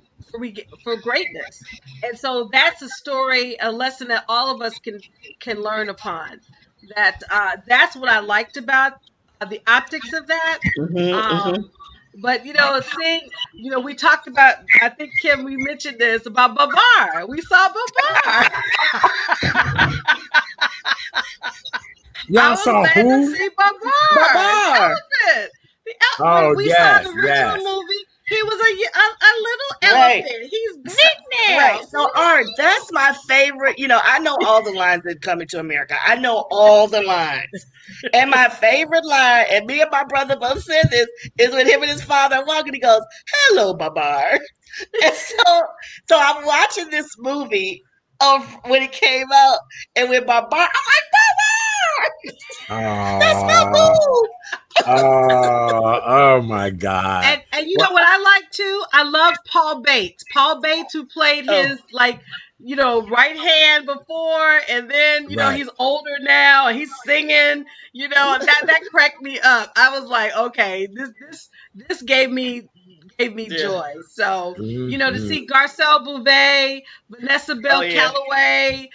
Speaker 2: greatness. And so that's a lesson that all of us can learn upon. That's what I liked about the optics of that. But seeing, we talked about, I think, Kim, we mentioned this about Babar. We saw Babar.
Speaker 1: Y'all saw who?
Speaker 2: See Babar. When we saw the original movie, he was a little elephant. He's big now.
Speaker 3: Right. So, Art, that's my favorite. I know all the lines in Coming to America. I know all the lines. And my favorite line, and me and my brother both said this, is when him and his father are walking, he goes, "Hello, Babar." And so I'm watching this movie when it came out, and with Babar, I'm like, Babar! That's my move!
Speaker 1: Oh my God.
Speaker 2: And you know what I like too? I love Paul Bates. Paul Bates, who played his right hand before, and then he's older now and he's singing, that cracked me up. I was like, okay, this gave me joy. So, to see Garcelle Bouvet, Vanessa Bell Calloway,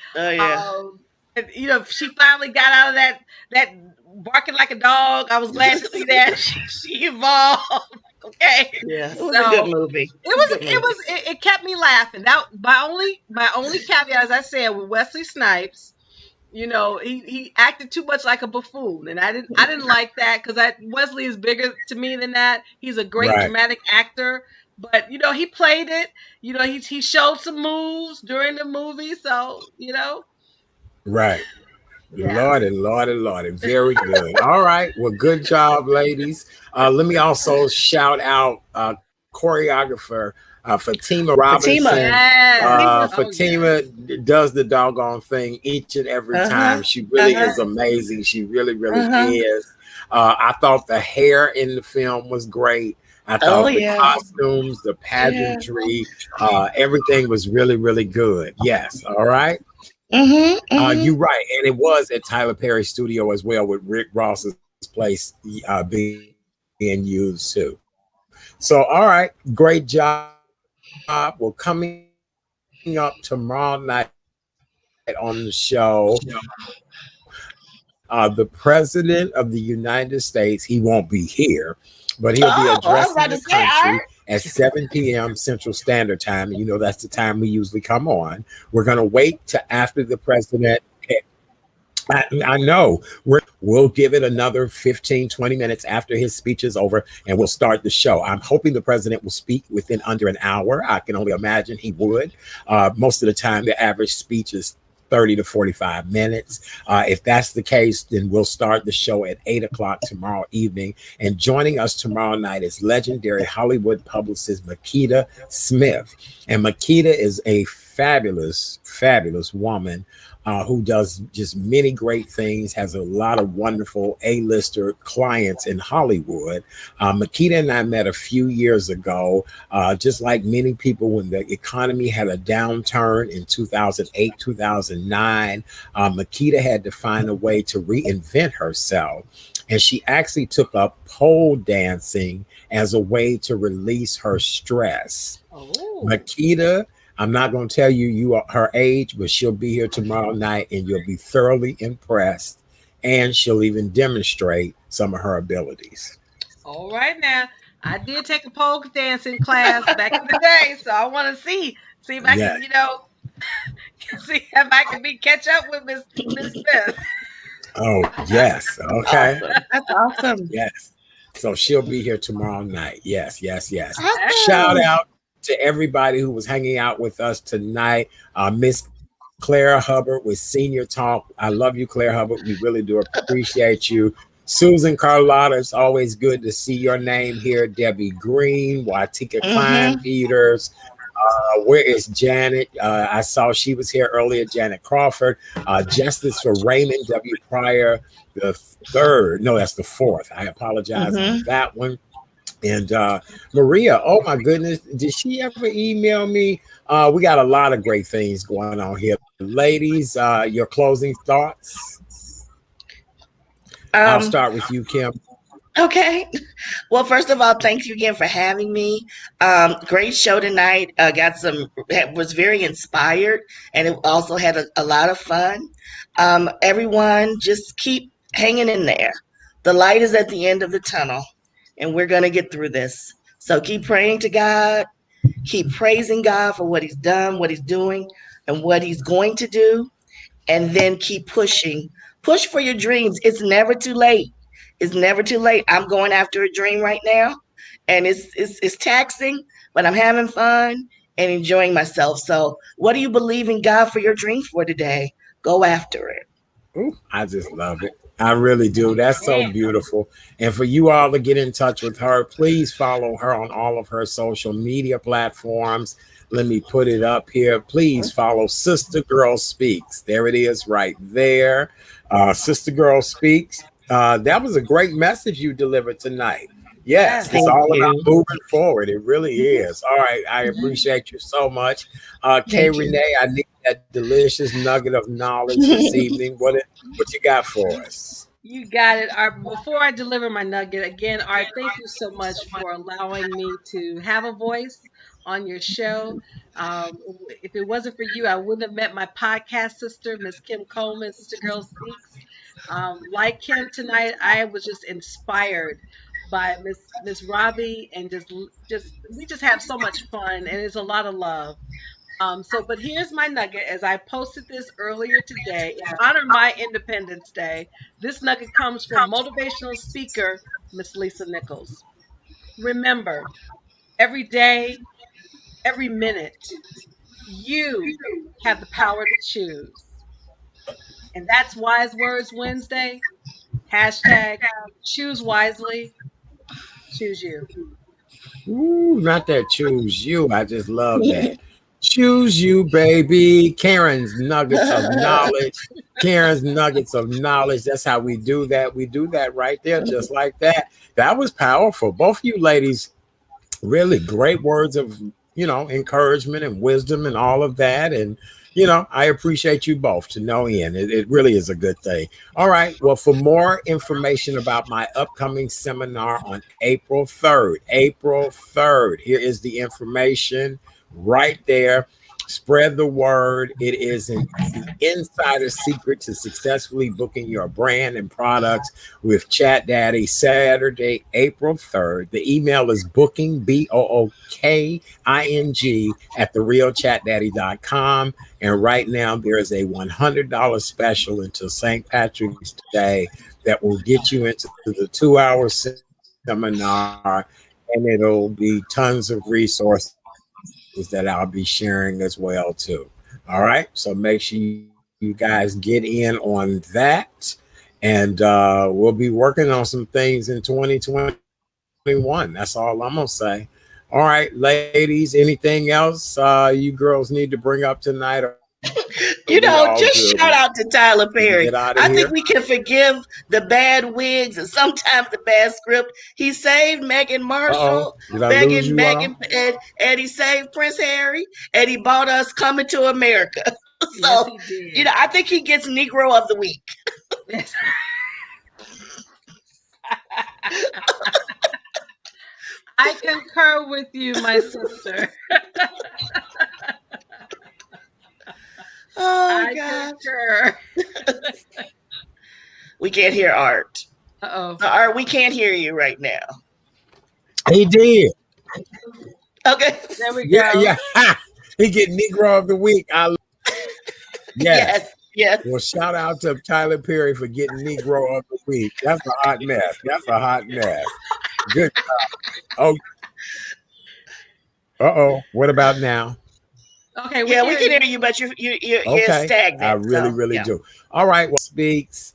Speaker 2: she finally got out of that barking like a dog. I was glad to see that she evolved. Okay.
Speaker 3: Yeah, it was a good movie.
Speaker 2: It kept me laughing. That my only caveat, as I said, with Wesley Snipes, he acted too much like a buffoon, and I didn't like that, because Wesley is bigger to me than that. He's a great dramatic actor, but he played it. He showed some moves during the movie, so
Speaker 1: Right. Yeah. Lordy. Very good. All right. Well, good job, ladies. Let me also shout out choreographer Fatima Robinson. Fatima does the doggone thing each and every time. She really is amazing. She really is. I thought the hair in the film was great. I thought the costumes, the pageantry, everything was really, really good. Yes. All right. You're right, and it was at Tyler Perry's studio as well, with Rick Ross's place being used too. So, all right, great job. Well, coming up tomorrow night on the show, the President of the United States, he won't be here, but he'll be addressing the country at 7 p.m. Central Standard Time. And that's the time we usually come on. We're going to wait to after the president. I know. We'll give it another 15, 20 minutes after his speech is over, and we'll start the show. I'm hoping the president will speak within under an hour. I can only imagine he would. Most of the time, the average speech is 30 to 45 minutes. If that's the case, then we'll start the show at 8 o'clock tomorrow evening. And joining us tomorrow night is legendary Hollywood publicist Makita Smith. And Makita is a fabulous, fabulous woman who does just many great things, has a lot of wonderful A-lister clients in Hollywood. Makita and I met a few years ago, just like many people when the economy had a downturn in 2008, 2009. Makita had to find a way to reinvent herself. And she actually took up pole dancing as a way to release her stress.
Speaker 2: Oh.
Speaker 1: Makita, I'm not going to tell you are her age, but she'll be here tomorrow night and you'll be thoroughly impressed. And she'll even demonstrate some of her abilities.
Speaker 2: All right now. I did take a pole dancing class back in the day, so I want to see if I
Speaker 1: Yeah.
Speaker 2: can, see if I can catch up with Miss Smith.
Speaker 1: Oh, yes. Okay.
Speaker 3: Awesome. That's awesome.
Speaker 1: Yes. So she'll be here tomorrow night. Yes, yes, yes. Shout
Speaker 3: Awesome.
Speaker 1: out to everybody who was hanging out with us tonight. Miss Claire Hubbard with Senior Talk. I love you, Claire Hubbard. We really do appreciate you. Susan Carlotta, it's always good to see your name here. Debbie Green, Watika Klein Peters. Where is Janet? I saw she was here earlier. Janet Crawford. Justice for Raymond W. Pryor, the third. No, that's the fourth. I apologize on that one. And Maria, oh my goodness, did she ever email me? We got a lot of great things going on here. Ladies, your closing thoughts? I'll start with you, Kim.
Speaker 3: Okay. Well, first of all, thank you again for having me. Great show tonight. Was very inspired, and it also had a lot of fun. Everyone, just keep hanging in there. The light is at the end of the tunnel, and we're going to get through this. So keep praying to God, keep praising God for what He's done, what He's doing, and what He's going to do, and then keep pushing. Push for your dreams. It's never too late. It's never too late. I'm going after a dream right now, and it's taxing, but I'm having fun and enjoying myself. So what do you believe in God for your dream for today? Go after it.
Speaker 1: Ooh, I just love it. I really do. That's so beautiful. And for you all to get in touch with her, please follow her on all of her social media platforms. Let me put it up here. Please follow Sister Girl Speaks. There it is right there. Sister Girl Speaks. That was a great message you delivered tonight. Yes, it's all about moving forward. It really is. All right. I appreciate you so much. Kay Renee, I need that delicious nugget of knowledge this evening. What you got for us?
Speaker 2: You got it, Art. Before I deliver my nugget, again, Art, thank you so much for allowing me to have a voice on your show. If it wasn't for you, I wouldn't have met my podcast sister, Miss Kim Coleman, Sister Girl Speaks. Like Kim tonight, I was just inspired by Miss Robbie, and we just have so much fun, and it's a lot of love. But here's my nugget. As I posted this earlier today, in honor of my Independence Day, this nugget comes from motivational speaker Miss Lisa Nichols. Remember, every day, every minute, you have the power to choose. And that's Wise Words Wednesday. Hashtag choose wisely, choose you.
Speaker 1: Ooh, not that choose you. I just love that. Choose you, baby. Karen's nuggets of knowledge. Karen's nuggets of knowledge. That's how we do that. We do that right there, just like that. That was powerful. Both of you ladies, really great words of, encouragement and wisdom and all of that. And, I appreciate you both to no end. It really is a good thing. All right. Well, for more information about my upcoming seminar on April 3rd, here is the information right there. Spread the word. It is the insider secret to successfully booking your brand and products with Chat Daddy, Saturday, April 3rd. The email is booking, BOOKING, at therealchatdaddy.com. And right now there is a $100 special until St. Patrick's Day that will get you into the 2-hour seminar, and it'll be tons of resources that I'll be sharing as well too. All right, so make sure you guys get in on that, and we'll be working on some things in 2021. That's all I'm gonna say. All right, ladies, anything else you girls need to bring up tonight?
Speaker 3: You
Speaker 1: We
Speaker 3: know,
Speaker 1: all
Speaker 3: just
Speaker 1: good.
Speaker 3: shout out to Tyler
Speaker 1: We can
Speaker 3: Perry.
Speaker 1: get out of
Speaker 3: I
Speaker 1: here.
Speaker 3: think we can forgive the bad wigs and sometimes the bad script. He saved Meghan Marshall,
Speaker 1: Did I lose you all?
Speaker 3: and he saved Prince Harry, and he bought us Coming to America.
Speaker 2: Yes,
Speaker 3: So,
Speaker 2: he did.
Speaker 3: you know, I think he gets Negro of the Week.
Speaker 2: Yes. I concur with you, my sister.
Speaker 3: Oh,
Speaker 2: I
Speaker 3: God.
Speaker 2: concur.
Speaker 3: We can't hear Art.
Speaker 2: Uh-oh.
Speaker 3: Art, we can't hear you right now.
Speaker 1: He did.
Speaker 3: Okay.
Speaker 2: There we
Speaker 1: Yeah,
Speaker 2: go.
Speaker 1: yeah. He get Negro of the Week. Yes.
Speaker 3: Yes.
Speaker 1: Well, shout out to Tyler Perry for getting Negro of the Week. That's a hot mess. That's a hot mess. Good job. Oh, what about now?
Speaker 2: Okay, we
Speaker 3: Yeah,
Speaker 2: can
Speaker 3: we
Speaker 2: hear
Speaker 3: can
Speaker 2: you.
Speaker 3: hear you, but you're
Speaker 1: Okay.
Speaker 3: stagnant.
Speaker 1: I really,
Speaker 3: so,
Speaker 1: really
Speaker 3: yeah.
Speaker 1: do. All right. Well, speaks.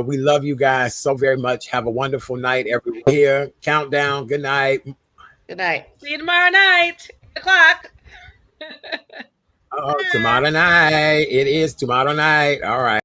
Speaker 1: We love you guys so very much. Have a wonderful night, everyone. Here. Countdown. Good night.
Speaker 3: Good night.
Speaker 2: See you tomorrow night, 8 o'clock.
Speaker 1: Tomorrow night. It is tomorrow night. All right.